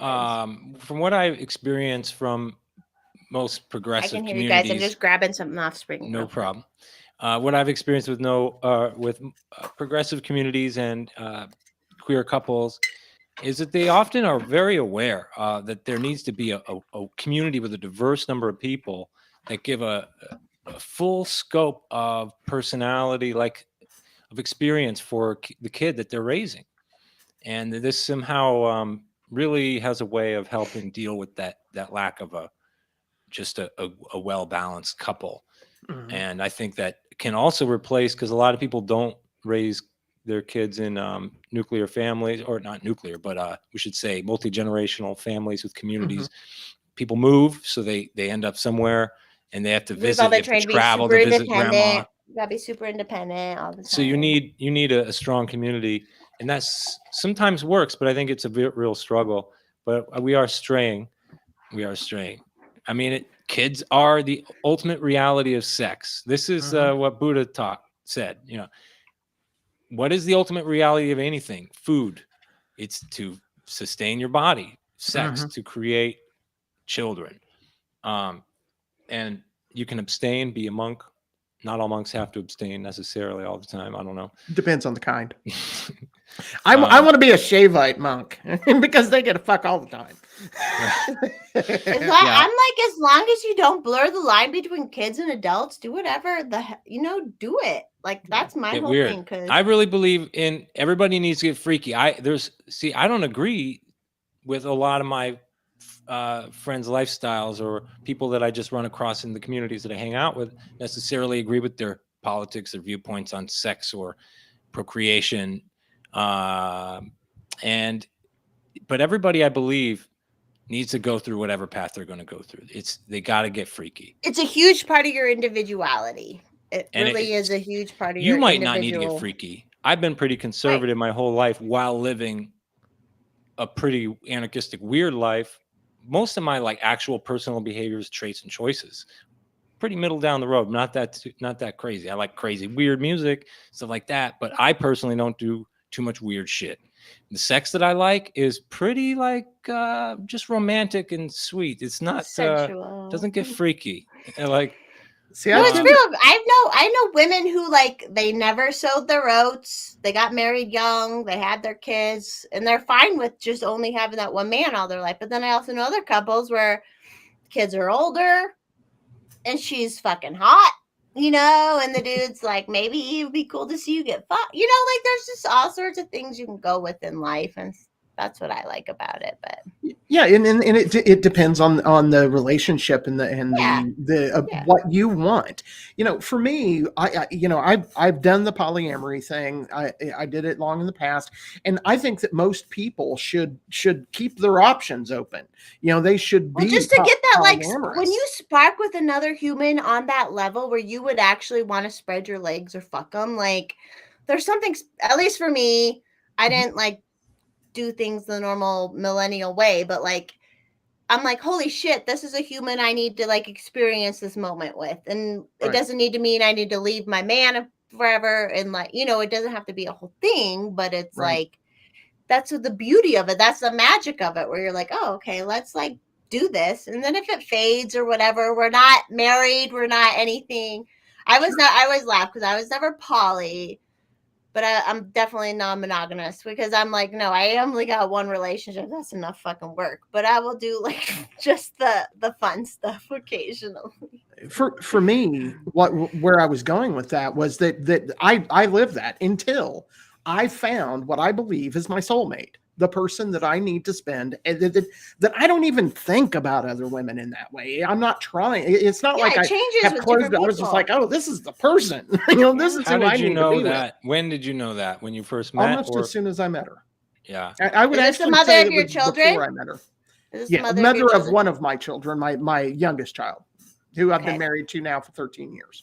what I've experienced from most progressive communities. I can hear you guys.
I'm just grabbing something off Spring.
No problem. What I've experienced with progressive communities and queer couples is that they often are very aware that there needs to be a community with a diverse number of people that give a full scope of personality, of experience for the kid that they're raising. And this somehow really has a way of helping deal with that lack of a well-balanced couple. Mm-hmm. And I think that can also replace, because a lot of people don't raise their kids in nuclear families, or not nuclear, but we should say multi-generational families with communities. Mm-hmm. People move, so they end up somewhere and they have to visit, they have to travel to visit grandma.
You gotta be super independent all the time.
So you need a strong community, and that's sometimes works, but I think it's a real struggle. But we are straying. I mean, kids are the ultimate reality of sex. This is what Buddha said. What is the ultimate reality of anything? Food. It's to sustain your body. Sex to create children. And you can abstain, be a monk. Not all monks have to abstain necessarily all the time. I don't know.
Depends on the kind. I want to be a Shavite monk because they get to fuck all the time.
I'm like, as long as you don't blur the line between kids and adults, do whatever do it. Like, that's my whole thing. Because
I really believe in everybody needs to get freaky. I don't agree with a lot of my friends' lifestyles or people that I just run across in the communities that I hang out with necessarily agree with their politics or viewpoints on sex or procreation. And but everybody, I believe, needs to go through whatever path they're going to go through. They got to get freaky.
It's a huge part of your individuality. It really is a huge part of your
individual. You might not need to get freaky. I've been pretty conservative my whole life while living a pretty anarchistic, weird life. Most of my like actual personal behaviors, traits, and choices, pretty middle down the road. Not that crazy. I like crazy, weird music, stuff like that. But I personally don't do too much weird shit. The sex that I like is pretty like just romantic and sweet. It's not doesn't get freaky. Like,
see,
no, it's real. I know women who like they never sowed their oats. They got married young. They had their kids, and they're fine with just only having that one man all their life. But then I also know other couples where kids are older, and she's fucking hot. And the dude's like, maybe it would be cool to see you get fucked. Like there's just all sorts of things you can go with in life. And that's what I like about it. But
yeah, and it depends on the relationship and what you want. For me, I've done the polyamory thing. I did it long in the past, and I think that most people should keep their options open. They should be
just to get that like
polyamorous.
when you spark with another human on that level where you would actually want to spread your legs or fuck them. Like there's something, at least for me, I didn't like do things the normal millennial way, but like I'm like, holy shit, this is a human I need to like experience this moment with. And it doesn't need to mean I need to leave my man forever. And like, it doesn't have to be a whole thing, but it's like, that's the beauty of it. That's the magic of it, where you're like, oh, okay, let's like do this. And then if it fades or whatever, we're not married, we're not anything. I always laugh because I was never poly. But I'm definitely non-monogamous because I'm like, no, I only got one relationship. That's enough fucking work. But I will do like just the fun stuff occasionally.
For me, where I was going with that was that I lived that until I found what I believe is my soulmate, the person that I need to spend, and that I don't even think about other women in that way. I'm not trying. It's not like
it changes
I have
with
closed.
different
I was just
people.
like, oh, this is the person. This is
How
who I
did you
need
know
to be
that?
with.
When did you know that? When you first met?
Almost as soon as I met her.
Yeah.
I would
Is this the
actually
mother
say
of
it
your
was
children?
before I met her.
Is this
Yeah,
the
mother
your
of
children?
one of my children, my youngest child, who I've been married to now for 13 years.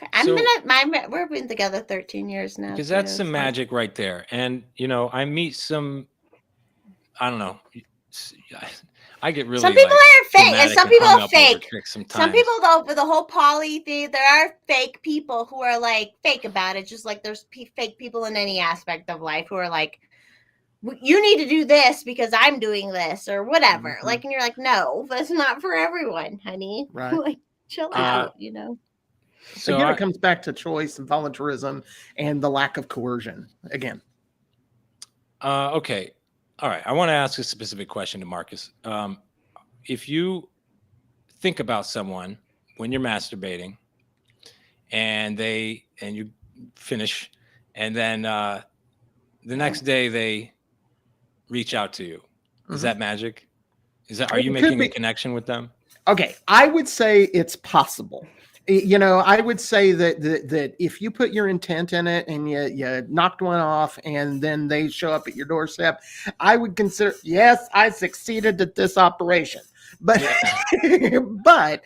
Okay. We've been together 13 years now.
Because that's some magic right there. And I meet some, I don't know. I get really.
Some people are fake, and some people are fake.
Some
people though, for the whole poly thing, there are fake people who are like fake about it. Just like there's fake people in any aspect of life who are like, you need to do this because I'm doing this or whatever. Mm-hmm. Like, and you're like, no, that's not for everyone, honey.
Right?
Like, chill out,
So again, it comes back to choice and voluntarism and the lack of coercion again.
Okay. All right. I want to ask a specific question to Marcus. If you think about someone when you're masturbating and you finish, and then the next day they reach out to you, is that magic? Are you making a connection with them?
Okay. I would say it's possible. I would say that if you put your intent in it and you knocked one off and then they show up at your doorstep, I would consider, yes, I succeeded at this operation. But but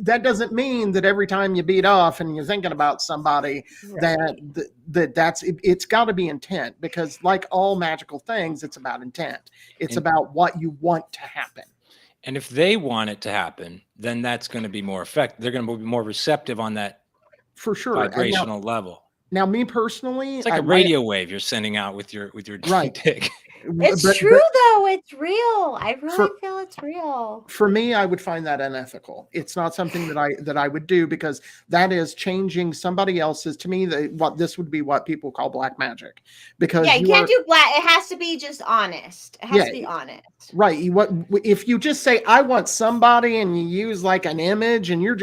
that doesn't mean that every time you beat off and you're thinking about somebody that's it's got to be intent, because like all magical things, it's about intent. It's about what you want to happen.
And if they want it to happen, then that's going to be more effective. They're going to be more receptive on that,
for sure,
vibrational level.
Now, me personally,
it's like a radio wave you're sending out with your dick.
It's true, though. It's real. I really feel it's real.
For me, I would find that unethical. It's not something that I would do, because that is changing somebody else's. To me, this would be what people call black magic. Because
you can't do black. It has to be just honest. It has to be honest.
Right. If you just say, I want somebody, and you use like an image, and your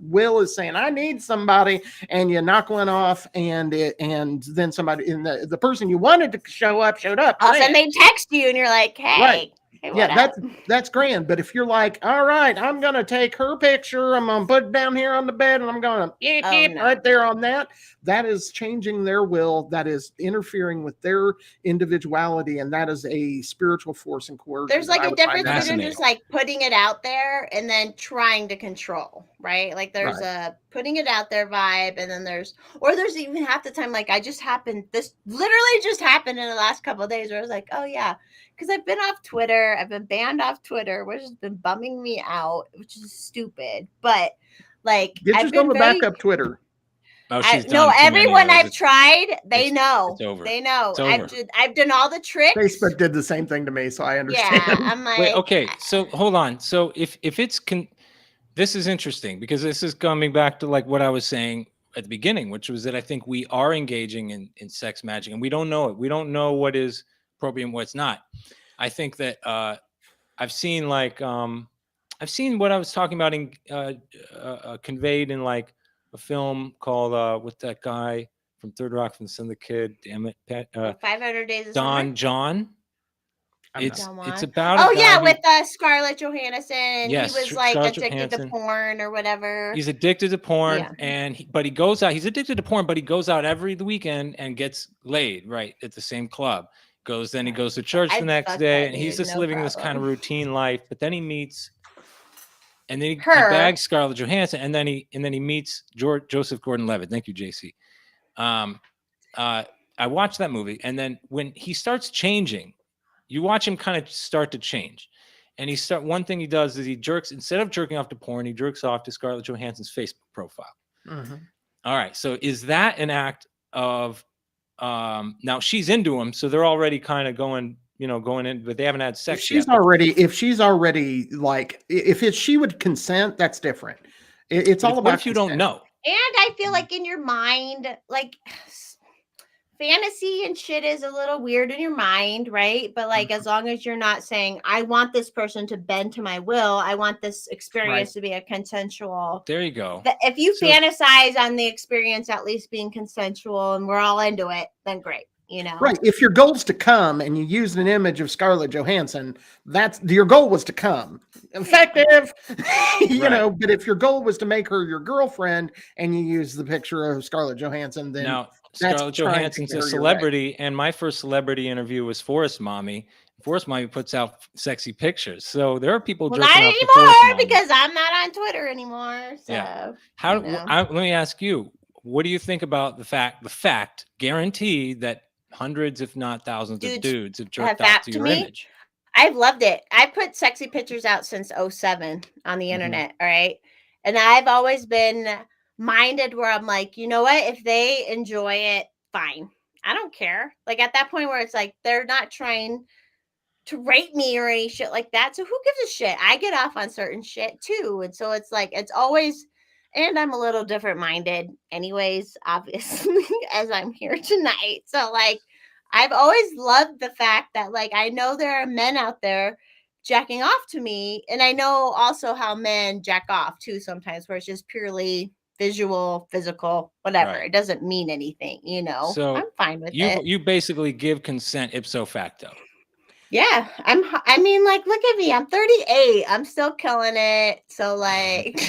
will is saying, I need somebody, and you knock one off, and then somebody, and the person you wanted to showed up.
All of a sudden they text you and you're like, hey.
Right.
Hey,
yeah, that's grand. But if you're like, all right, I'm gonna take her picture, I'm gonna put it down here on the bed, and I'm gonna right there on that. That is changing their will. That is interfering with their individuality, and that is a spiritual force and coercion.
There's like a difference between just like putting it out there and then trying to control, right? Like there's a putting it out there vibe, and then there's even half the time, like this literally just happened in the last couple of days where I was like, oh yeah. Because I've been off Twitter. I've been banned off Twitter, which has been bumming me out, which is stupid. But like,
get yourself a backup Twitter.
Oh,
no, everyone I've tried, they know.
It's over.
They know. I've done all the tricks.
Facebook did the same thing to me, so I understand.
Yeah, I'm like,
wait, okay. So hold on. So if it's this is interesting because this is coming back to like what I was saying at the beginning, which was that I think we are engaging in sex magic, and we don't know it. We don't know what is appropriate and what's not. I think that I've seen what I was talking about in conveyed in like a film called with that guy from Third Rock from the Son of the Kid. Damn it,
500 Days of
Don
Summer?
John. It's about
with Scarlett Johansson.
Yes,
he was like addicted to porn or whatever.
He's addicted to porn, but he goes out. He's addicted to porn, but he goes out every weekend and gets laid right at the same club. He goes to church the next day, and he's just living this kind of routine life. But then he meets, and then he bags Scarlett Johansson, and then he meets Joseph Gordon-Levitt. Thank you, JC. I watched that movie, and then when he starts changing, you watch him kind of start to change, and one thing he does is instead of jerking off to porn, he jerks off to Scarlett Johansson's Facebook profile. Mm-hmm. All right, so is that an act of now she's into him, so they're already kind of going in, but they haven't had sex
yet. If she's already like, she would consent, that's different. It's all about
if you don't know.
And I feel like in your mind, like fantasy and shit is a little weird in your mind, right? But like, as long as you're not saying, I want this person to bend to my will, I want this experience to be a consensual.
There you go.
If you fantasize on the experience at least being consensual and we're all into it, then great.
Right. If your goal is to come and you use an image of Scarlett Johansson, that's your goal was to come. Effective, but if your goal was to make her your girlfriend and you use the picture of Scarlett Johansson, then
now Scarlett Johansson's a celebrity, and my first celebrity interview was Forest Mommy. Forest Mommy puts out sexy pictures, so there are people jerking
not
off
anymore because I'm not on Twitter anymore. So
yeah. Let me ask you, what do you think about the fact guaranteed that hundreds, if not thousands of dudes have jerked off to your image?
I've loved it. I put sexy pictures out since 2007 on the internet. All right. And I've always been minded where I'm like, you know what? If they enjoy it, fine. I don't care. Like at that point where it's like, they're not trying to rape me or any shit like that. So who gives a shit? I get off on certain shit too. And so it's like, it's always, and I'm a little different minded anyways, obviously, as I'm here tonight. So like, I've always loved the fact that like, I know there are men out there jacking off to me. And I know also how men jack off too sometimes, where it's just purely visual, physical, whatever. Right. It doesn't mean anything,
So
I'm fine with it.
You basically give consent ipso facto.
Yeah, I mean, like, look at me. I'm 38. I'm still killing it. So, like,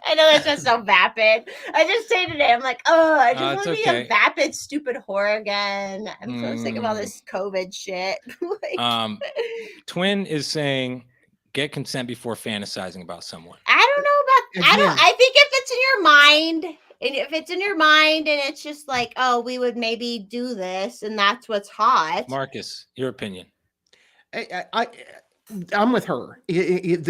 I know that's just so vapid. I just say today, I'm like, I just want to be a vapid, stupid whore again. I'm so sick of all this COVID shit.
Twin is saying, get consent before fantasizing about someone.
I don't know about. I think if it's in your mind. And if it's in your mind and it's just like, oh, we would maybe do this and that's what's hot.
Marcus, your opinion.
I'm with her. If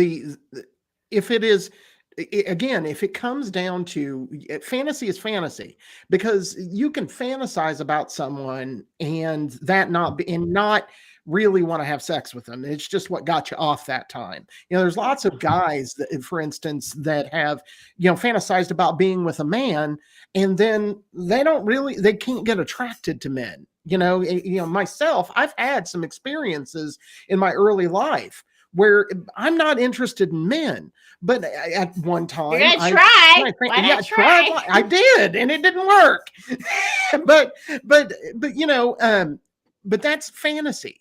it is, again, if it comes down to fantasy is fantasy, because you can fantasize about someone and not really want to have sex with them. It's just what got you off that time. There's lots of guys that, for instance, that have, fantasized about being with a man and then they can't get attracted to men. Myself, I've had some experiences in my early life where I'm not interested in men, but at one time
I
tried. I did, and it didn't work. but that's fantasy.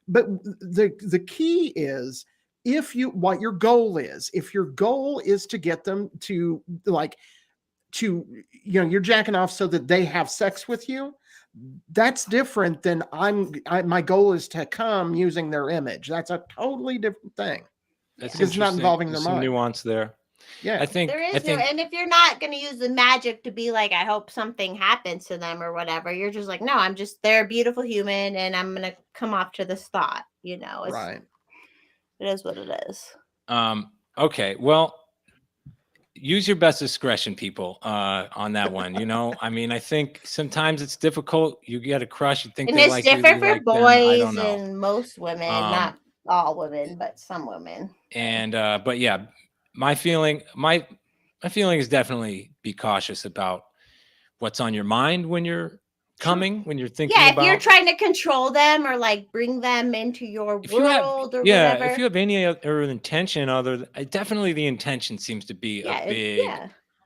the key is, if your goal is, if your goal is to get them to you're jacking off so that they have sex with you, that's different than my goal is to come using their image. That's a totally different thing.
That's
because it's not involving their
some
mind.
nuance there.
Yeah,
I think
and if you're not going to use the magic to be like, I hope something happens to them or whatever, you're just like, no, they're a beautiful human and I'm going to come off to this thought,
right.
It is what it is.
Okay. Well, use your best discretion, people, on that one. I mean, I think sometimes it's difficult. You get a crush, you think
and
they
it's
like you,
different for
like
boys and most women, not all women, but some women.
And but yeah, my feeling is definitely be cautious about what's on your mind when you're coming, when you're thinking about.
If you're trying to control them or like bring them into your world or whatever.
If you have any other intention definitely the intention seems to be a big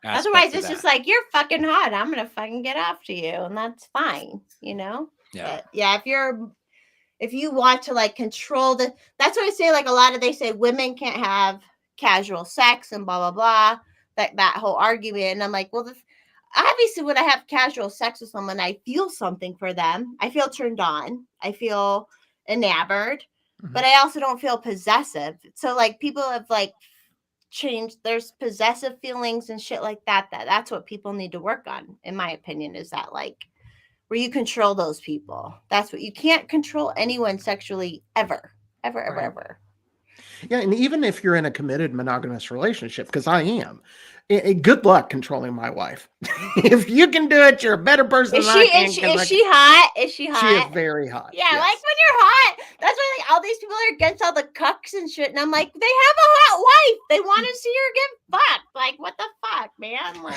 otherwise it's just like, you're fucking hot, I'm gonna fucking get after you, and that's fine, But if you want to like control that's what I say, like they say women can't have casual sex and blah blah blah, that whole argument. And I'm like, well, obviously when I have casual sex with someone, I feel something for them. I feel turned on. I feel enamored, but I also don't feel possessive. So like people have like changed. There's possessive feelings and shit like that. That's what people need to work on, in my opinion, is that like where you control those people. That's what you can't control anyone sexually ever.
Yeah, and even if you're in a committed monogamous relationship, because I am, good luck controlling my wife. If you can do it, you're a better person than I can.
Is she hot? Is she hot?
She is very hot.
Yeah, yes. Like when you're hot, that's why like all these people are against all the cucks and shit. And I'm like, they have a hot wife. They want to see her get fucked. Like, what the fuck, man? Like,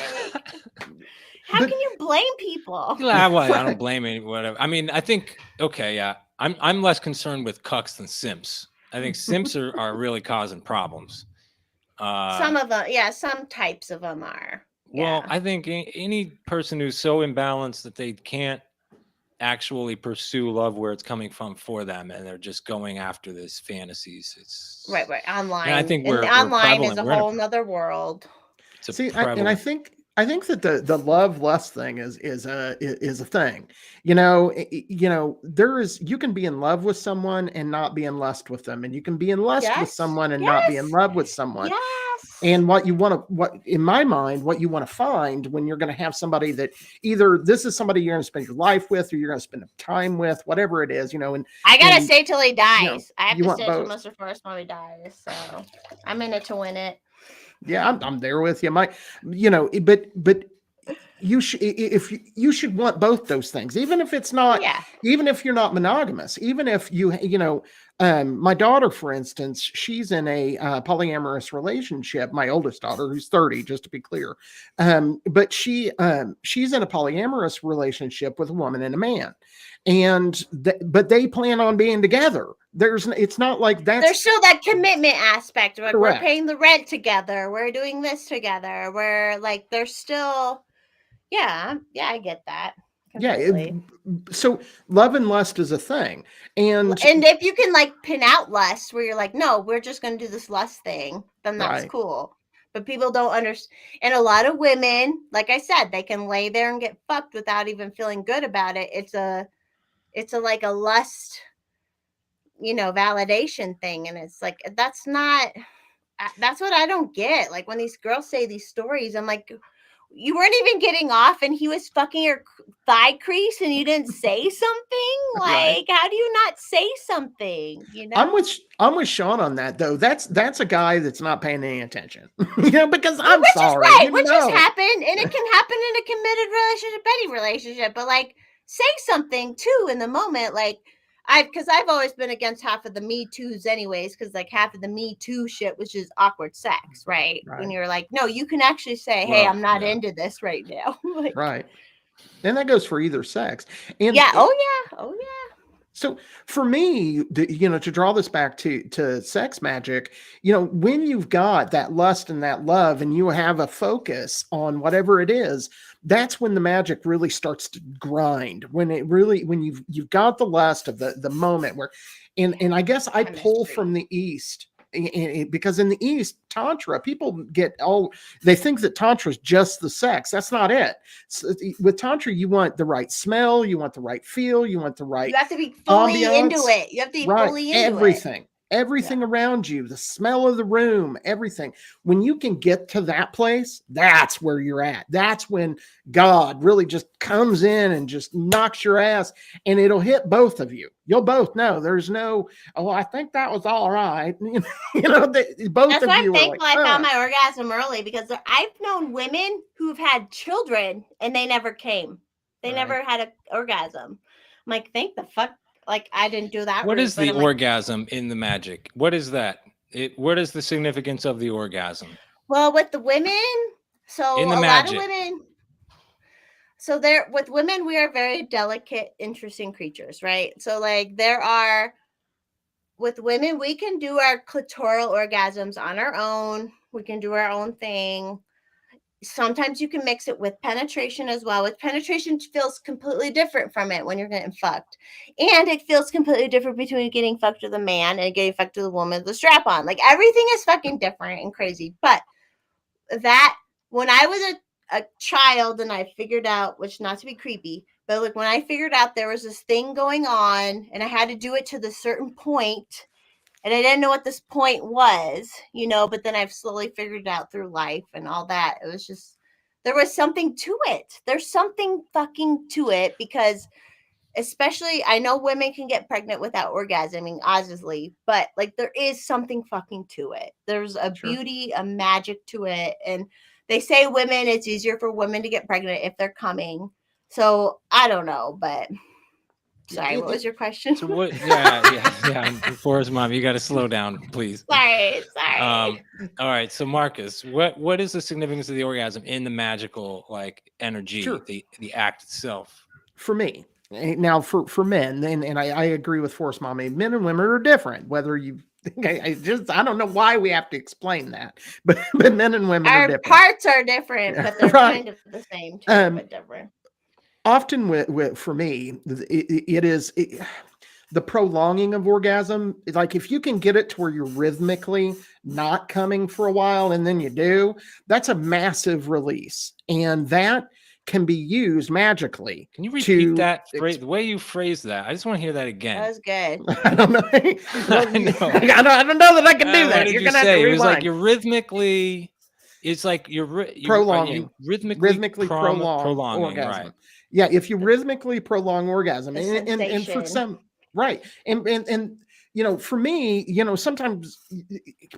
how can you blame people?
I don't blame any whatever. I mean, I think I'm less concerned with cucks than simps. I think simps are really causing problems.
Some of them, some types of them are.
Well, I think any person who's so imbalanced that they can't actually pursue love where it's coming from for them, and they're just going after these fantasies. It's
right online.
And I think
online is a whole nother world.
I think that the love lust thing is a thing. You can be in love with someone and not be in lust with them, and you can be in lust with someone and not be in love with someone.
Yes.
And what in my mind, what you want to find when you're going to have somebody that either this is somebody you're going to spend your life with, or you're going to spend time with, whatever it is, and
I gotta stay till he dies. I have to stay till Mr. Forrest when he dies. So I'm in it to win it.
Yeah, I'm there with you. But you should want both those things, even if it's not, even if you're not monogamous, even if my daughter, for instance, she's in a polyamorous relationship. My oldest daughter, who's 30, just to be clear, but she's in a polyamorous relationship with a woman and a man, but they plan on being together. It's not like that.
There's still that commitment aspect. Like we're paying the rent together. We're doing this together. We're like, there's still, I get that. Completely.
So love and lust is a thing. And
if you can like pin out lust where you're like, no, we're just going to do this lust thing, then that's cool. But people don't understand. And a lot of women, like I said, they can lay there and get fucked without even feeling good about it. It's a like a lust, validation thing. And it's like, that's what I don't get. Like when these girls say these stories, I'm like, you weren't even getting off and he was fucking your thigh crease and you didn't say something. Like, how do you not say something?
I'm with Sean on that though. That's a guy that's not paying any attention, because I'm sorry.
Which has happened, and it can happen in a committed relationship, any relationship, but like say something too in the moment. Like I've always been against half of the Me Too's anyways, because like half of the Me Too shit was just awkward sex, right? When you're like, no, you can actually say, hey, I'm not into this right now. Like,
right. And that goes for either sex. And
oh yeah.
So for me, to draw this back to sex magic, when you've got that lust and that love and you have a focus on whatever it is, that's when the magic really starts to grind, when you've got the lust of the moment where, and I guess I pull from the East. Because in the East, Tantra, people they think that Tantra is just the sex. That's not it. So with Tantra, you want the right smell, you want the right feel, you want the right.
You have to be fully into it. You have to be fully into
everything around you, the smell of the room, everything. When you can get to that place, that's where you're at. That's when God really just comes in and just knocks your ass, and it'll hit both of you. You'll both know. There's no, oh, I think that was all right. Both
That's
of
why
you
I'm thankful
like,
I found my orgasm early, because I've known women who've had children and they never came. They never had an orgasm. I'm like, thank the fuck. Like, I didn't do that.
What is the orgasm in the magic? What is that? What is the significance of the orgasm?
Well, with the women, so
in the
a
magic.
lot of women. So with women, we are very delicate, interesting creatures, right? So like with women, we can do our clitoral orgasms on our own. We can do our own thing. Sometimes you can mix it with penetration as well. With penetration, feels completely different from it when you're getting fucked. And it feels completely different between getting fucked with a man and getting fucked with a woman with a strap on. Like, everything is fucking different and crazy. But that, when I was a child and I figured out, which not to be creepy, but like when I figured out there was this thing going on and I had to do it to the certain point, and I didn't know what this point was, but then I've slowly figured it out through life and all that. It was just, there was something to it. There's something fucking to it, because especially, I know women can get pregnant without orgasming, obviously, but like there is something fucking to it. There's a beauty, a magic to it. And they say it's easier for women to get pregnant if they're coming. So I don't know, but sorry, what was your question?
So what? Yeah. Forrest, mom, you got to slow down, please.
Sorry.
All right. So Marcus, what is the significance of the orgasm in the magical energy, the act itself?
For me, now for men, and I agree with Forrest, mommy. Men and women are different. Whether you, I don't know why we have to explain that, but men and women are different.
Our parts are different, but they're kind of the same too, but different.
Often for me, it is the prolonging of orgasm. Like, if you can get it to where you're rhythmically not coming for a while and then you do, that's a massive release. And that can be used magically.
Can you repeat that phrase? The way you phrase that, I just want to hear that again.
That was good.
I don't know. I don't know that I can do that. You're gonna have to rewind.
It was like you're rhythmically. It's like you're
prolonging,
rhythmically
prolonging orgasm. Right. Yeah, if you rhythmically prolong orgasm, and for some, right, and for me, sometimes,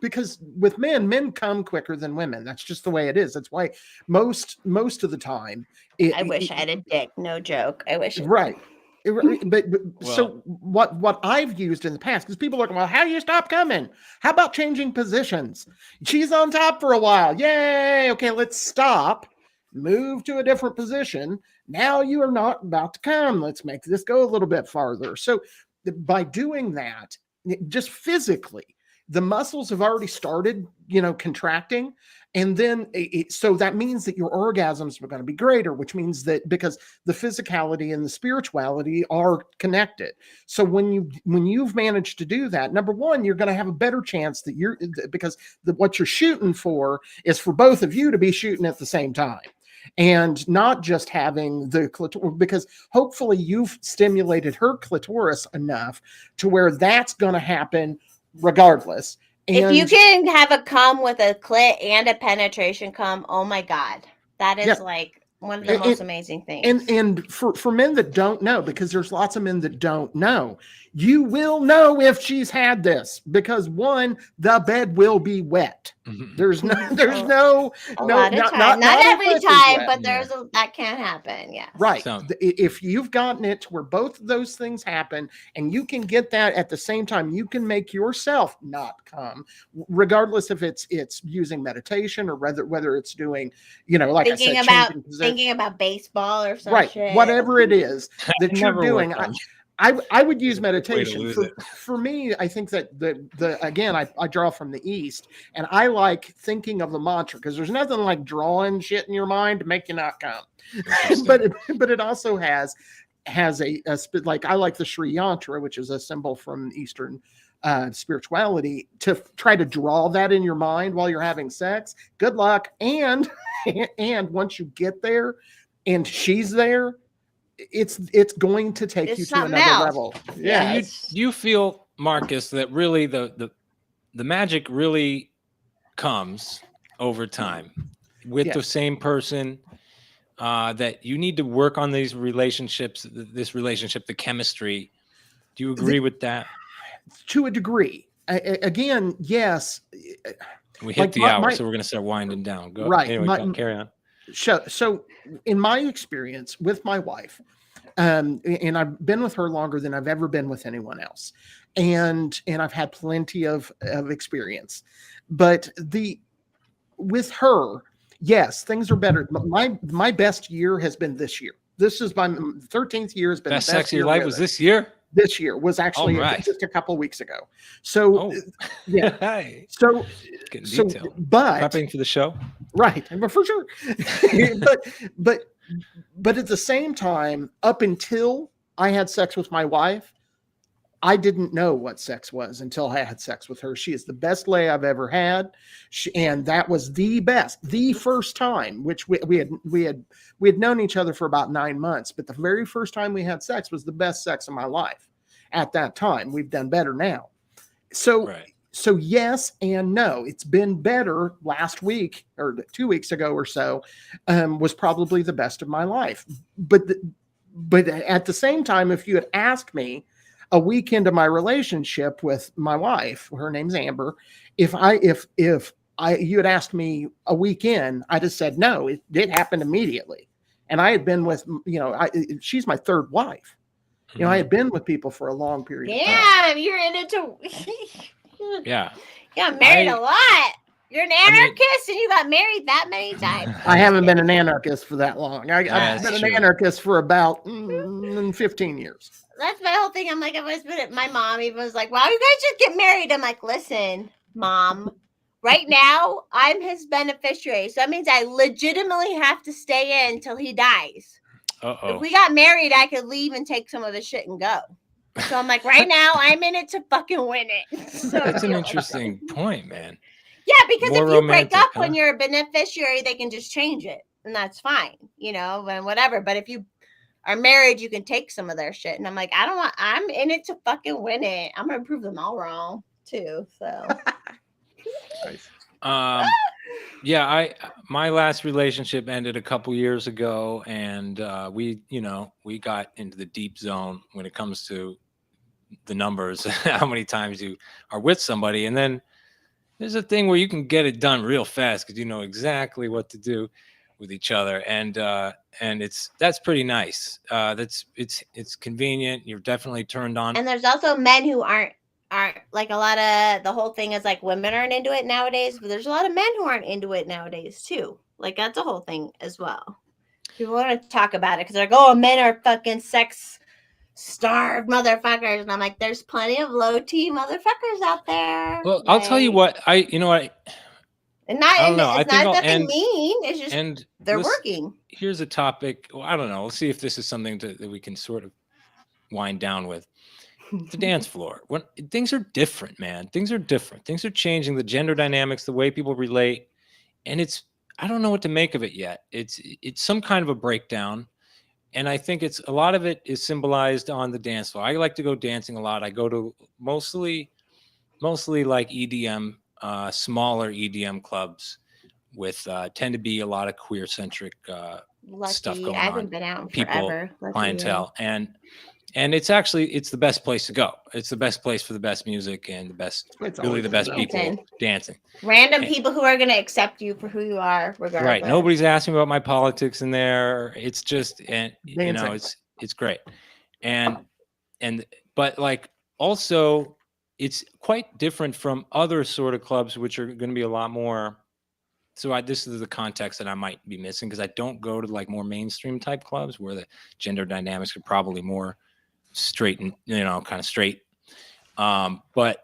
because with men come quicker than women. That's just the way it is. That's why most of the time.
I wish I had a dick. No joke. I wish.
Right. But so what I've used in the past, because people are like, well, how do you stop coming? How about changing positions? She's on top for a while. Yay. Okay, let's stop. Move to a different position. Now you are not about to come. Let's make this go a little bit farther. So by doing that, just physically, the muscles have already started, contracting. And then so that means that your orgasms are going to be greater, which means that because the physicality and the spirituality are connected. So when you've managed to do that, number one, you're going to have a better chance because what you're shooting for is for both of you to be shooting at the same time. And not just having the clitoris, because hopefully you've stimulated her clitoris enough to where that's going to happen regardless. And
if you can have a cum with a clit and a penetration cum, oh my God, that is like one of the most amazing things.
And for men that don't know, because there's lots of men that don't know, you will know if she's had this, because one, the bed will be wet. There's no not every
time, but that can happen. Yeah.
Right. So, if you've gotten it to where both of those things happen and you can get that at the same time, you can make yourself not come, regardless if it's using meditation or whether it's doing, like
thinking
I said,
thinking about baseball or something.
Right. Whatever it is that you're doing. I would use
Way to
meditation
lose
for,
it.
for me. I think that the again, I draw from the East, and I like thinking of the mantra, because there's nothing like drawing shit in your mind to make you not come. but it also has like, I like the Sri Yantra, which is a symbol from Eastern spirituality, to try to draw that in your mind while you're having sex. Good luck. And once you get there and she's there, it's going to take you to another level.
Yeah.
You feel, Marcus, that really the magic really comes over time with the same person, that you need to work on these relationships, the chemistry. Do you agree with that? To
a degree. Again, yes.
We hit the hour, so we're going to start winding down. Go right. Anyway, carry on.
So in my experience with my wife, and I've been with her longer than I've ever been with anyone else, and I've had plenty of experience, but with her, yes, things are better. My best year has been this year. This is my 13th year. Has been
best sex of your life was this year.
This year was actually just a couple weeks ago. So yeah. So but
prepping for the show,
right? For sure. but at the same time, up until I had sex with my wife, I didn't know what sex was until I had sex with her. She is the best lay I've ever had, and that was the first time. Which we had known each other for about 9 months, but the very first time we had sex was the best sex of my life. At that time, we've done better now. So yes and no. It's been better. Last week or 2 weeks ago or so was probably the best of my life. But at the same time, if you had asked me a week into my relationship with my wife, her name's Amber, if you had asked me a week in, I'd have said no. It happened immediately, and I had been with she's my third wife. I had been with people for a long period of time.
Yeah, you're in it to.
Yeah.
You got married a lot. You're an anarchist, and you got married that many times.
I haven't been an anarchist for that long. I've been an anarchist for about 15 years.
That's my whole thing. I'm like, I've always been at my mom even was like, wow, you guys just get married. I'm like, listen, Mom, right now I'm his beneficiary. So that means I legitimately have to stay in until he dies. If we got married, I could leave and take some of the shit and go. So I'm like, right now I'm in it to fucking win it. So
that's an interesting point, man.
Yeah, because if you break up when you're a beneficiary, they can just change it. And that's fine, and whatever. But if you are married, you can take some of their shit. And I'm like, I'm in it to fucking win it. I'm going to prove them all wrong too. So.
Yeah, my last relationship ended a couple years ago, and we got into the deep zone when it comes to the numbers, how many times you are with somebody. And then there's a thing where you can get it done real fast because you know exactly what to do with each other, and that's pretty nice. It's convenient. You're definitely turned on.
And there's also men who aren't like, a lot of the whole thing is like women aren't into it nowadays, but there's a lot of men who aren't into it nowadays too. Like, that's a whole thing as well. People want to talk about it because they're like, oh, men are fucking sex starved motherfuckers, and I'm like, there's plenty of low T motherfuckers out there.
Well, I'll tell you what, I don't know.
It's not nothing mean. It's just they're working.
Here's a topic. Well, I don't know. Let's see if this is something that we can sort of wind down with. The dance floor. When things are different, man. Things are different. Things are changing. The gender dynamics, the way people relate, and I don't know what to make of it yet. It's some kind of a breakdown, and I think a lot of it is symbolized on the dance floor. I like to go dancing a lot. I go to mostly like EDM. Smaller EDM clubs with tend to be a lot of queer centric stuff going on.
I haven't been out in forever.
Clientele, and it's the best place to go. It's the best place for the best music and the best people dancing.
Random people who are going to accept you for who you are, regardless.
Right. Nobody's asking about my politics in there. It's just, and it's great, but like also. It's quite different from other sort of clubs, which are going to be a lot more. So this is the context that I might be missing because I don't go to like more mainstream type clubs where the gender dynamics are probably more straight and, kind of straight. But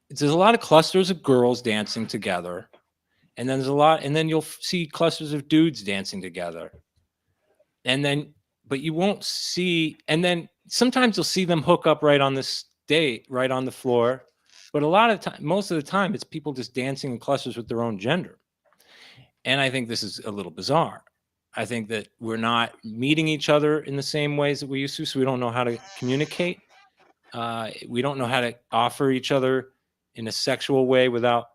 there's a lot of clusters of girls dancing together. And then and then you'll see clusters of dudes dancing together. But you won't see, and then sometimes you'll see them hook up right on right on the floor. But most of the time, it's people just dancing in clusters with their own gender. And I think this is a little bizarre. I think that we're not meeting each other in the same ways that we used to, so we don't know how to communicate. We don't know how to offer each other in a sexual way without,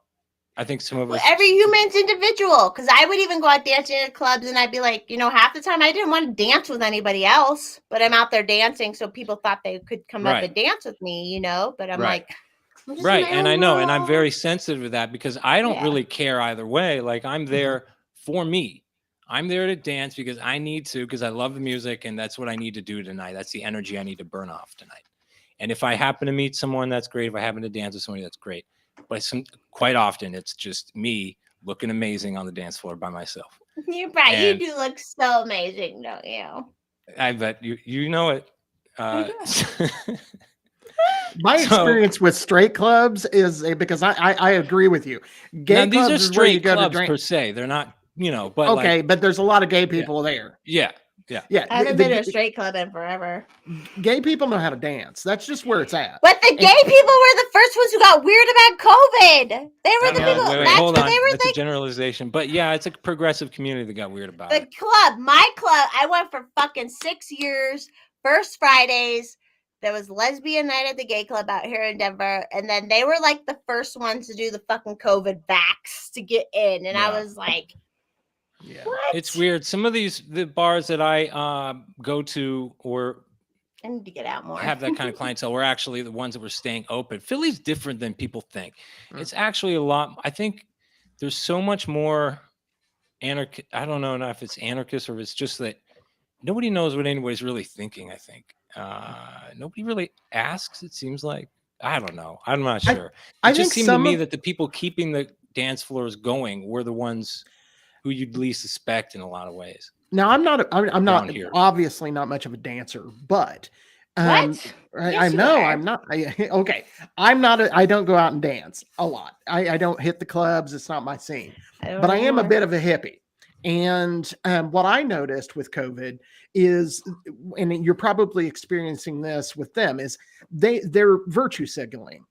I think some of us.
Every human's individual, because I would even go out dancing at clubs and I'd be like, half the time I didn't want to dance with anybody else, but I'm out there dancing, so people thought they could come up and dance with me, but I'm like,
right. And I know, and I'm very sensitive to that because I don't really care either way. Like, I'm there for me. I'm there to dance because I need to, because I love the music and that's what I need to do tonight. That's the energy I need to burn off tonight. And if I happen to meet someone, that's great. If I happen to dance with somebody, that's great. But quite often it's just me looking amazing on the dance floor by myself.
You're right. And you do look so amazing, don't you?
I bet you know it.
My experience with straight clubs is because I agree with you.
Gay clubs, these are straight clubs per se. They're not, but
okay, but there's a lot of gay people there.
Yeah.
I haven't been to a straight club in forever.
Gay people know how to dance. That's just where it's at.
But the gay people were the first ones who got weird about COVID. They were the people.
Wait, hold on. That's a generalization. But yeah, it's a progressive community that got weird about it.
My club, I went for fucking 6 years. First Fridays, there was lesbian night at the gay club out here in Denver. And then they were like the first ones to do the fucking COVID vax to get in. And I was like,
yeah,
what?
It's weird. Some of the bars that I go to or
I need to get out more.
Have that kind of clientele. We're actually the ones that were staying open. Philly's different than people think. It's actually a lot. I think there's so much more anarchy. I don't know if it's anarchist or if it's just that nobody knows what anybody's really thinking. I think nobody really asks. It seems like, I don't know. I'm not sure. It just seemed to me that the people keeping the dance floors going were the ones who you'd least suspect in a lot of ways.
Now, I'm not obviously not much of a dancer, but
what?
I know I'm not. Okay. I don't go out and dance a lot. I don't hit the clubs. It's not my scene, but I am a bit of a hippie. And what I noticed with COVID is, and you're probably experiencing this with them, is they're virtue signaling.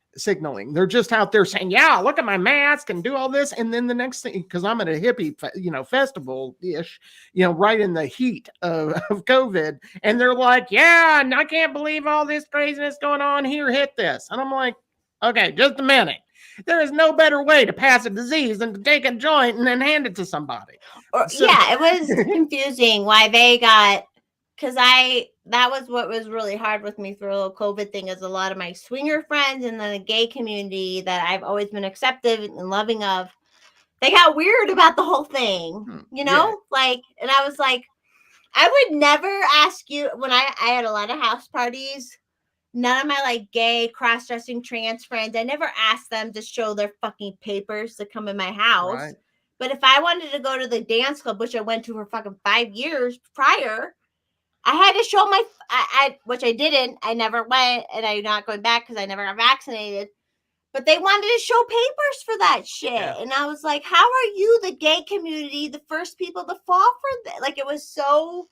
They're just out there saying, yeah, look at my mask and do all this. And then the next thing, because I'm at a hippie, festival ish, right in the heat of COVID. And they're like, yeah, and I can't believe all this craziness going on here. Hit this. And I'm like, okay, just a minute. There is no better way to pass a disease than to take a joint and then hand it to somebody.
Yeah, it was confusing why they got, because that was what was really hard with me through the whole COVID thing, is a lot of my swinger friends and then the gay community that I've always been accepted and loving of, they got weird about the whole thing, and I was like, I would never ask you, when I had a lot of house parties, none of my gay cross-dressing trans friends, I never asked them to show their fucking papers to come in my house.
Right.
But if I wanted to go to the dance club, which I went to for fucking 5 years prior, I had to show which I didn't. I never went, and I'm not going back because I never got vaccinated. But they wanted to show papers for that shit. Yeah. And I was like, how are you, the gay community, the first people to fall for that? It was so...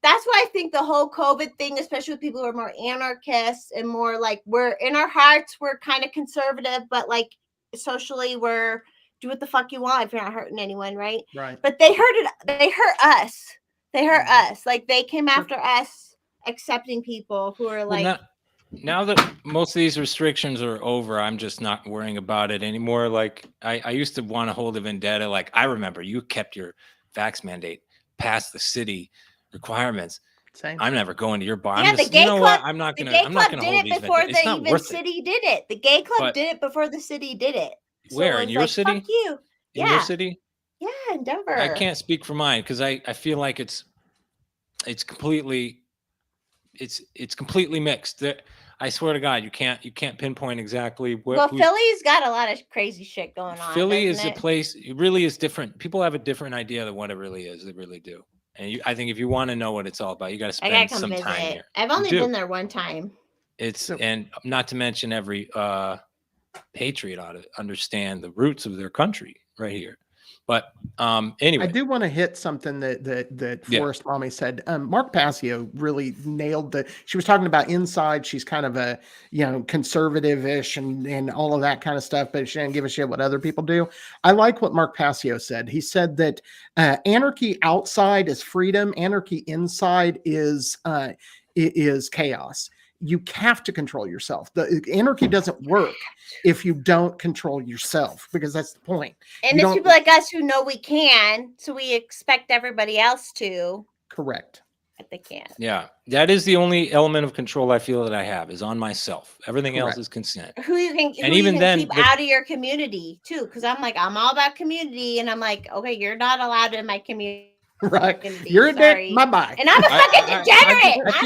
That's why I think the whole COVID thing, especially with people who are more anarchists and more we're in our hearts, we're kind of conservative, but socially we're do what the fuck you want if you're not hurting anyone, right?
Right.
But they hurt us. They hurt us. They came after us accepting people who are
now that most of these restrictions are over, I'm just not worrying about it anymore. I used to want to hold a vendetta. I remember you kept your vax mandate past the city requirements.
Same.
I'm never going to your bar.
Yeah, the gay club.
I'm not gonna
hold these before the city did it. The gay club did it before the city did it.
Where in your city?
Fuck you.
In your city?
Yeah, in Denver.
I can't speak for mine because I feel like it's completely mixed. I swear to God, you can't pinpoint exactly where.
Well, Philly's got a lot of crazy shit going on.
Philly is a place. It really is different. People have a different idea than what it really is. They really do. And I think if you want to know what it's all about, you got to
I gotta
spend
come
some
visit.
time here.
I've only been there one time.
And not to mention every patriot ought to understand the roots of their country right here. But anyway,
I do want to hit something that Forrest Mommy said. Mark Passio really nailed she was talking about inside. She's kind of a, conservative-ish and all of that kind of stuff, but she didn't give a shit what other people do. I like what Mark Passio said. He said that anarchy outside is freedom. Anarchy inside is chaos. You have to control yourself. The anarchy doesn't work if you don't control yourself, because that's the point.
And it's people like us who know we can, so we expect everybody else to.
Correct.
But they can't.
Yeah, that is the only element of control I feel that I have is on myself. Everything else is consent.
Who you can keep out of your community too? Because I'm all about community, and I'm like, okay, you're not allowed in my community.
Right, you're a dick. Bye.
And I'm a fucking degenerate.
I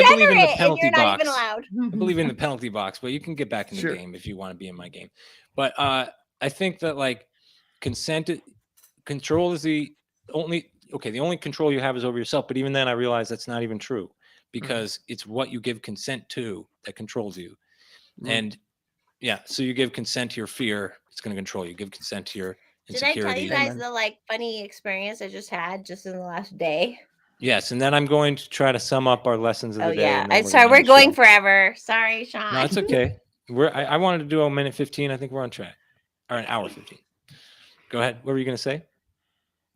believe in the penalty
and you're
box.
not even allowed.
I believe in the penalty box, but you can get back in the game if you want to be in my game. But I think that like control is the only control you have is over yourself. But even then, I realize that's not even true, because it's what you give consent to that controls you. And so you give consent to your fear, it's going to control you. Give consent to your insecurity.
Did I tell you guys the funny experience I just had just in the last day?
Yes, and then I'm going to try to sum up our lessons of the day.
Yeah, sorry, we're going forever. Sorry, Sean.
No, it's okay. I wanted to do a minute 15. I think we're on track, or an hour 15. Go ahead. What were you going to say?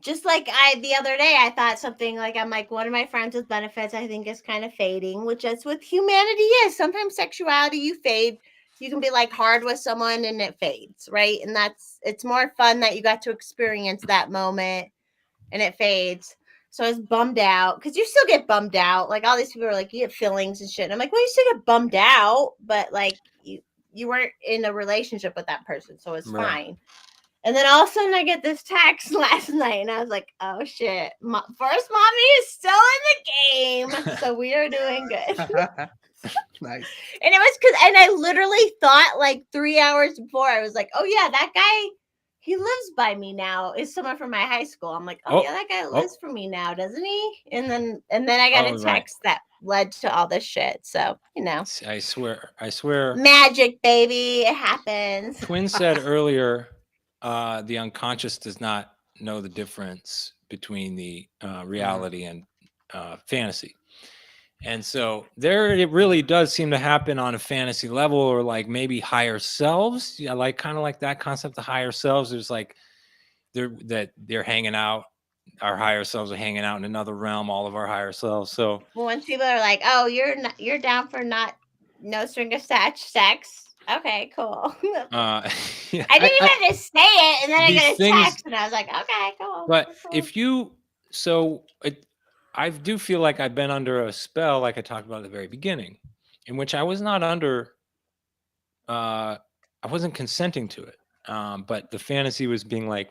Just like the other day, I thought something like, I'm like, one of my friends with benefits, I think is kind of fading, which is what humanity is. Sometimes sexuality, you fade. You can be like hard with someone and it fades, right? And it's more fun that you got to experience that moment and it fades. So I was bummed out, because you still get bummed out. Like all these people are like, you get feelings and shit. And I'm like, well, you still get bummed out, but like you weren't in a relationship with that person, so it's fine. And then all of a sudden I get this text last night, and I was like, oh shit, First Mommy is still in the game, so we are doing good.
Nice.
And it was and I literally thought like 3 hours before, I was like, oh yeah, that guy, he lives by me now. Is someone from my high school. I'm like, yeah, that guy lives for me now, doesn't he? And then I got a text that led to all this shit. So,
I swear.
Magic, baby. It happens.
Twin said earlier, the unconscious does not know the difference between the reality and fantasy. And so it really does seem to happen on a fantasy level, or like maybe higher selves. Yeah, like kind of like that concept of higher selves. There's like they're hanging out. Our higher selves are hanging out in another realm. All of our higher selves. So
once people are like, "Oh, you're down for no string attached sex." Okay, cool.
Yeah,
I didn't even have to say it, and then I got a text, and I was like, "Okay, cool."
But I do feel like I've been under a spell, like I talked about at the very beginning, in which I was not under, I wasn't consenting to it. But the fantasy was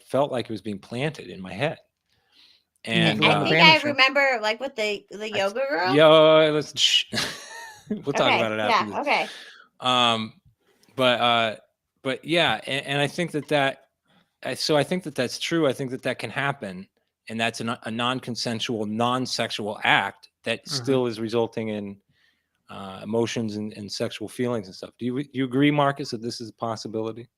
felt like it was being planted in my head. And
I think I remember like with the yoga girl.
We'll talk about it after this.
Okay.
But yeah, and I think so I think that's true. I think that can happen. And that's a non-consensual, non-sexual act that still is resulting in emotions and sexual feelings and stuff. Do you agree, Marcus, that this is a possibility?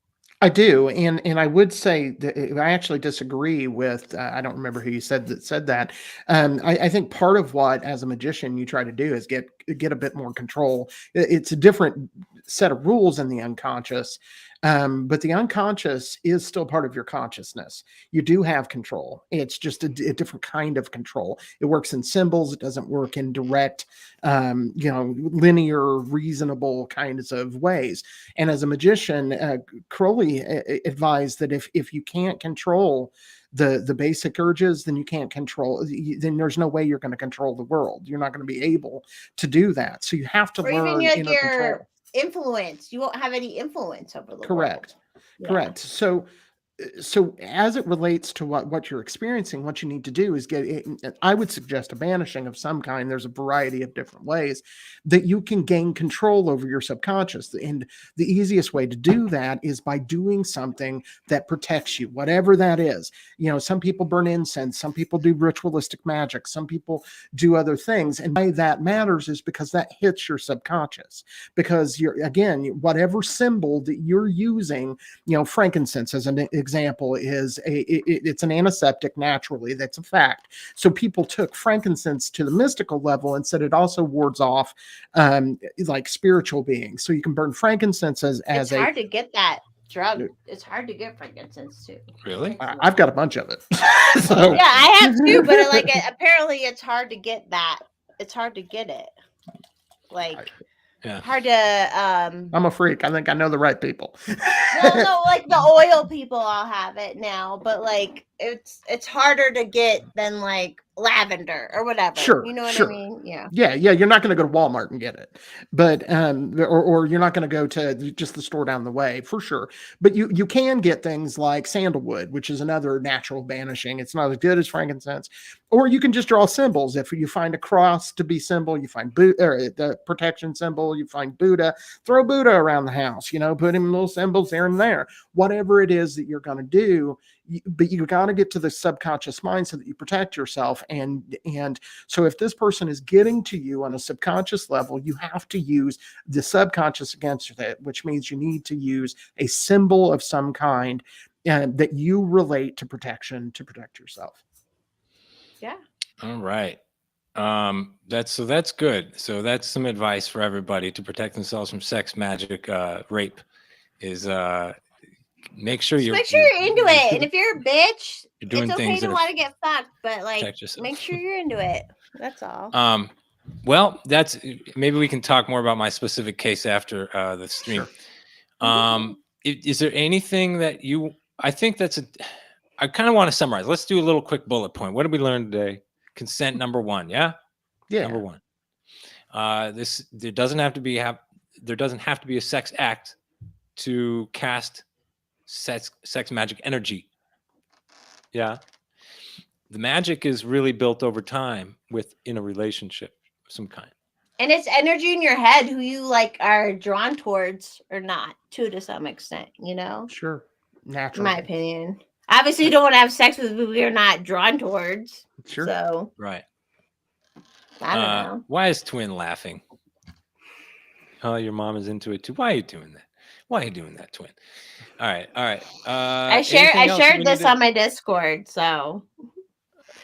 I do, and I would say that I actually disagree with. I don't remember who you said that. I think part of what, as a magician, you try to do is get a bit more control. It's a different set of rules in the unconscious. But the unconscious is still part of your consciousness. You do have control. It's just a different kind of control. It works in symbols. It doesn't work in direct, linear, reasonable kinds of ways. And as a magician, Crowley advised that if you can't control the basic urges, then you can't control. Then there's no way you're going to control the world. You're not going to be able to do that. So you have to learn inner control.
Influence, you won't have any influence over the
world. Correct. So so as it relates to what you're experiencing, what you need to do is get it. I would suggest a banishing of some kind. There's a variety of different ways that you can gain control over your subconscious. And the easiest way to do that is by doing something that protects you, whatever that is. You know, some people burn incense, some people do ritualistic magic, some people do other things. And why that matters is because that hits your subconscious. Because you're, again, whatever symbol that you're using, you know, frankincense as an example is it's an antiseptic naturally. That's a fact. So people took frankincense to the mystical level and said it also wards off like spiritual beings. So you can burn frankincense as
it's hard to get that drug. It's hard to get frankincense too.
Really?
I've got a bunch of it. So
yeah, I have too, but like apparently it's hard to get that. It's hard to get it. Like hard to
I'm a freak. I think I know the right people.
well, no, like the oil people all have it now, but like it's harder to get than like lavender or whatever.
Sure,
you know what
sure.
I mean? Yeah.
You're not going to go to Walmart and get it, but or you're not going to go to just the store down the way for sure. But you can get things like sandalwood, which is another natural banishing. It's not as good as frankincense. Or you can just draw symbols. If you find a cross to be symbol, you find the protection symbol, you find Buddha, throw Buddha around the house, you know, put him little symbols here and there, whatever it is that you're going to do. But you got to get to the subconscious mind so that you protect yourself. And so if this person is getting to you on a subconscious level, you have to use the subconscious against it, which means you need to use a symbol of some kind that you relate to protection to protect yourself.
Yeah.
All right. That's good. So that's some advice for everybody to protect themselves from sex, magic, rape is make sure you're
into it. And if you're a bitch, it's okay to want to get fucked, but like make sure you're into it. That's all.
Well, that's maybe we can talk more about my specific case after the stream. Sure. Is there anything that I think I kind of want to summarize. Let's do a little quick bullet point. What did we learn today? Consent number 1. Yeah. Number 1. There doesn't have to be a sex act to cast sex magic energy. Yeah. The magic is really built over time in a relationship of some kind.
And it's energy in your head who you like are drawn towards or not to some extent, you know?
Sure. Naturally.
In my opinion. Obviously you don't want to have sex with people you're not drawn towards.
Sure.
So
right.
I don't know.
Why is Twin laughing? Oh, your mom is into it too. Why are you doing that? Why are you doing that, Twin? All right. I
shared this on my Discord, so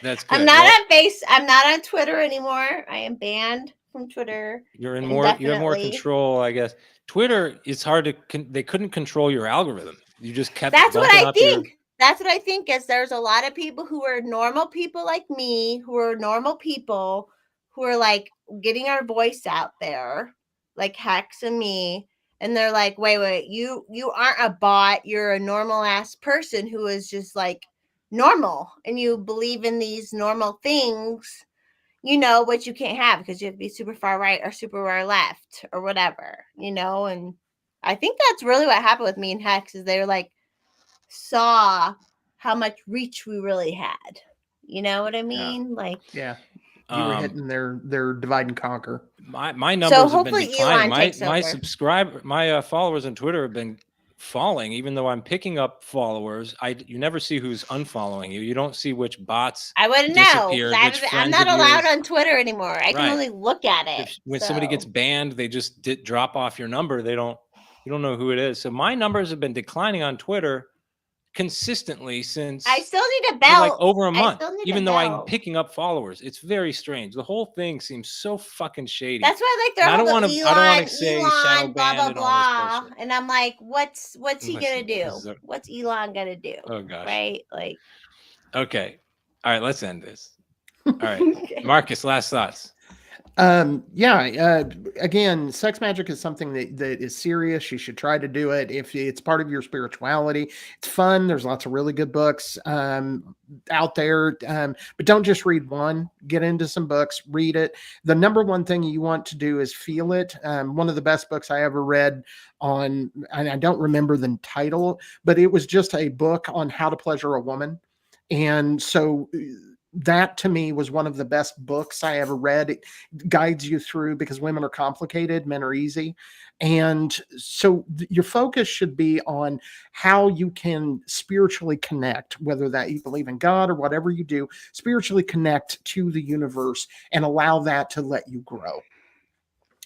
that's good.
I'm not on Twitter anymore. I am banned from Twitter.
You have more control, I guess. Twitter, it's hard they couldn't control your algorithm. You just kept
That's what I think. That's what I think is there's a lot of people who are normal people like me, who are normal people who are like getting our voice out there, like Hex and me. And they're like, wait, you aren't a bot. You're a normal ass person who is just like normal. And you believe in these normal things, you know, which you can't have because you have to be super far right or super far left or whatever, you know. And I think that's really what happened with me and Hex is they're like, saw how much reach we really had. You know what I mean?
Yeah.
Like,
yeah. You were hitting their divide and conquer.
My numbers have been declining. My followers on Twitter have been falling, even though I'm picking up followers. You never see who's unfollowing you. You don't see which bots.
I wouldn't know. I'm not allowed on Twitter anymore. I can only look at it.
When somebody gets banned, they just drop off your number. You don't know who it is. So my numbers have been declining on Twitter consistently since
I still need a belt
like over a month, even though I'm picking up followers. It's very strange. The whole thing seems so fucking shady.
That's why like they're I don't want to say Elon blah blah blah, and I'm like, what's he gonna do? What's Elon gonna do?
Oh gosh,
right? Like,
okay, all right, let's end this. All right, okay. Marcus, last thoughts.
Again, sex magic is something that is serious. You should try to do it if it's part of your spirituality. It's fun. There's lots of really good books out there, but don't just read one. Get into some books, read it. The number one thing you want to do is feel it. One of the best books I ever read on, and I don't remember the title, but it was just a book on how to pleasure a woman. And so that to me was one of the best books I ever read. It guides you through, because women are complicated, men are easy. And so your focus should be on how you can spiritually connect, whether that you believe in God or whatever you do, spiritually connect to the universe and allow that to let you grow.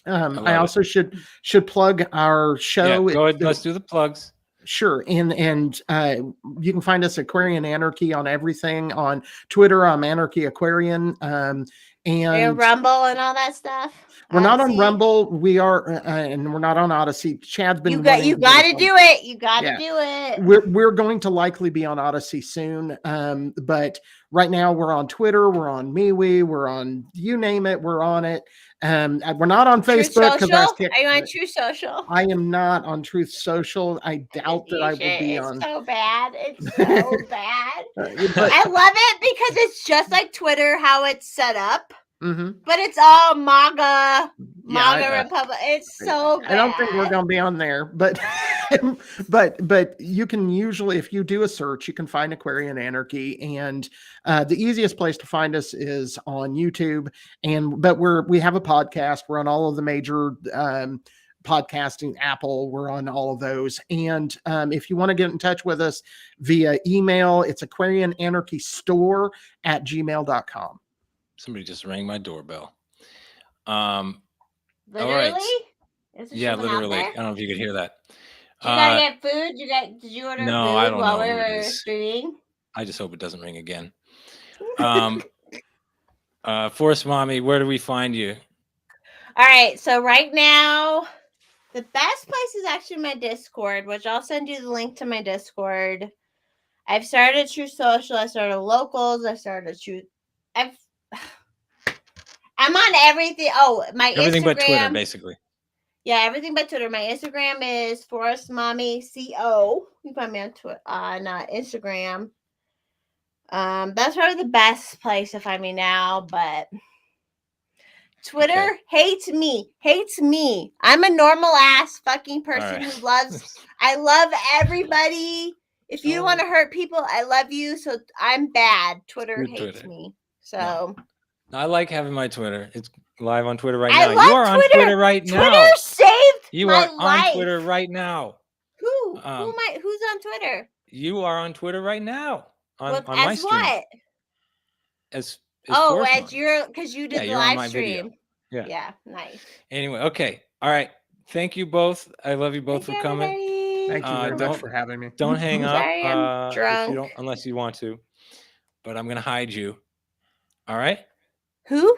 I also should plug our show.
Yeah, go ahead. Let's do the plugs.
Sure. And you can find us Aquarian Anarchy on everything. On Twitter, I'm Anarchy Aquarian. And
Rumble and all that stuff.
We're not on Rumble. We are, and we're not on Odyssey. Chad's been.
You got to do it. You got to do it.
We're going to likely be on Odyssey soon. But right now we're on Twitter. We're on MeWe. We're on, you name it. We're on it. We're not on Facebook.
Are you on Truth Social?
I am not on Truth Social. I doubt that I will be on.
It's so bad. It's so bad. I love it because it's just like Twitter, how it's set up.
Mm-hmm.
But it's all MAGA Republic. It's so bad.
I don't think we're going to be on there, but but you can usually, if you do a search, you can find Aquarian Anarchy, and the easiest place to find us is on YouTube. But we have a podcast. We're on all of the major podcasting, Apple, we're on all of those. And if you want to get in touch with us via email, it's aquariananarchystore@gmail.com.
Somebody just rang my doorbell.
Literally?
All right. Yeah, literally. I don't know if you could hear that.
You gotta get food? Did you order food while we were streaming?
I just hope it doesn't ring again. Forest Mommy, where do we find you?
All right. So right now, the best place is actually my Discord, which I'll send you the link to my Discord. I've started Truth Social. I started Locals. I started Truth. I'm on everything. Oh, my
everything
Instagram,
but Twitter, basically.
Yeah, everything but Twitter. My Instagram is Forest Mommy CO. You can find me on Instagram. That's probably the best place to find me now, but Twitter hates me. I'm a normal ass fucking person who loves. I love everybody. If you don't want to hurt people, I love you. So I'm bad. Twitter hates me. So
I like having my Twitter. It's live on Twitter right now.
You are on Twitter
right now.
Twitter saved
you
my
are
life.
On Twitter right now.
Who? Who's on Twitter?
You are on Twitter right now. On my
as
stream.
What?
As
as your, because you did the live stream.
Video.
Yeah, nice.
Anyway, okay. All right. Thank you both. I love you both for coming.
Thank you very much for having me.
Don't hang up.
Sorry, I'm drunk.
Unless you want to. But I'm gonna hide you. All right?
Who?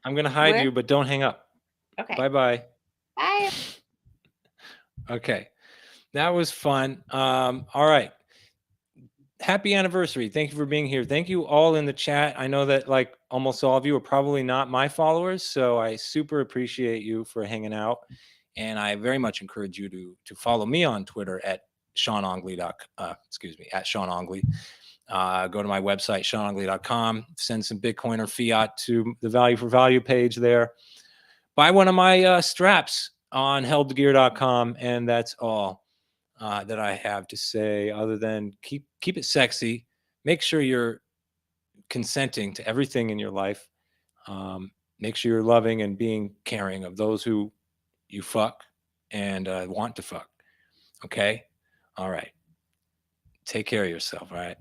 I'm gonna hide you, but don't hang up.
Okay.
Bye-bye.
Bye.
Okay. That was fun. All right. Happy anniversary. Thank you for being here. Thank you all in the chat. I know that like almost all of you are probably not my followers, so I super appreciate you for hanging out. And I very much encourage you to follow me on Twitter at SeanOngley. At Sean Ongley. Go to my website, SeanOngley.com. Send some Bitcoin or fiat to the Value for Value page there. Buy one of my straps on heldgear.com, and that's all that I have to say. Other than keep it sexy. Make sure you're consenting to everything in your life. Make sure you're loving and being caring of those who you fuck and want to fuck. Okay? All right. Take care of yourself. All right.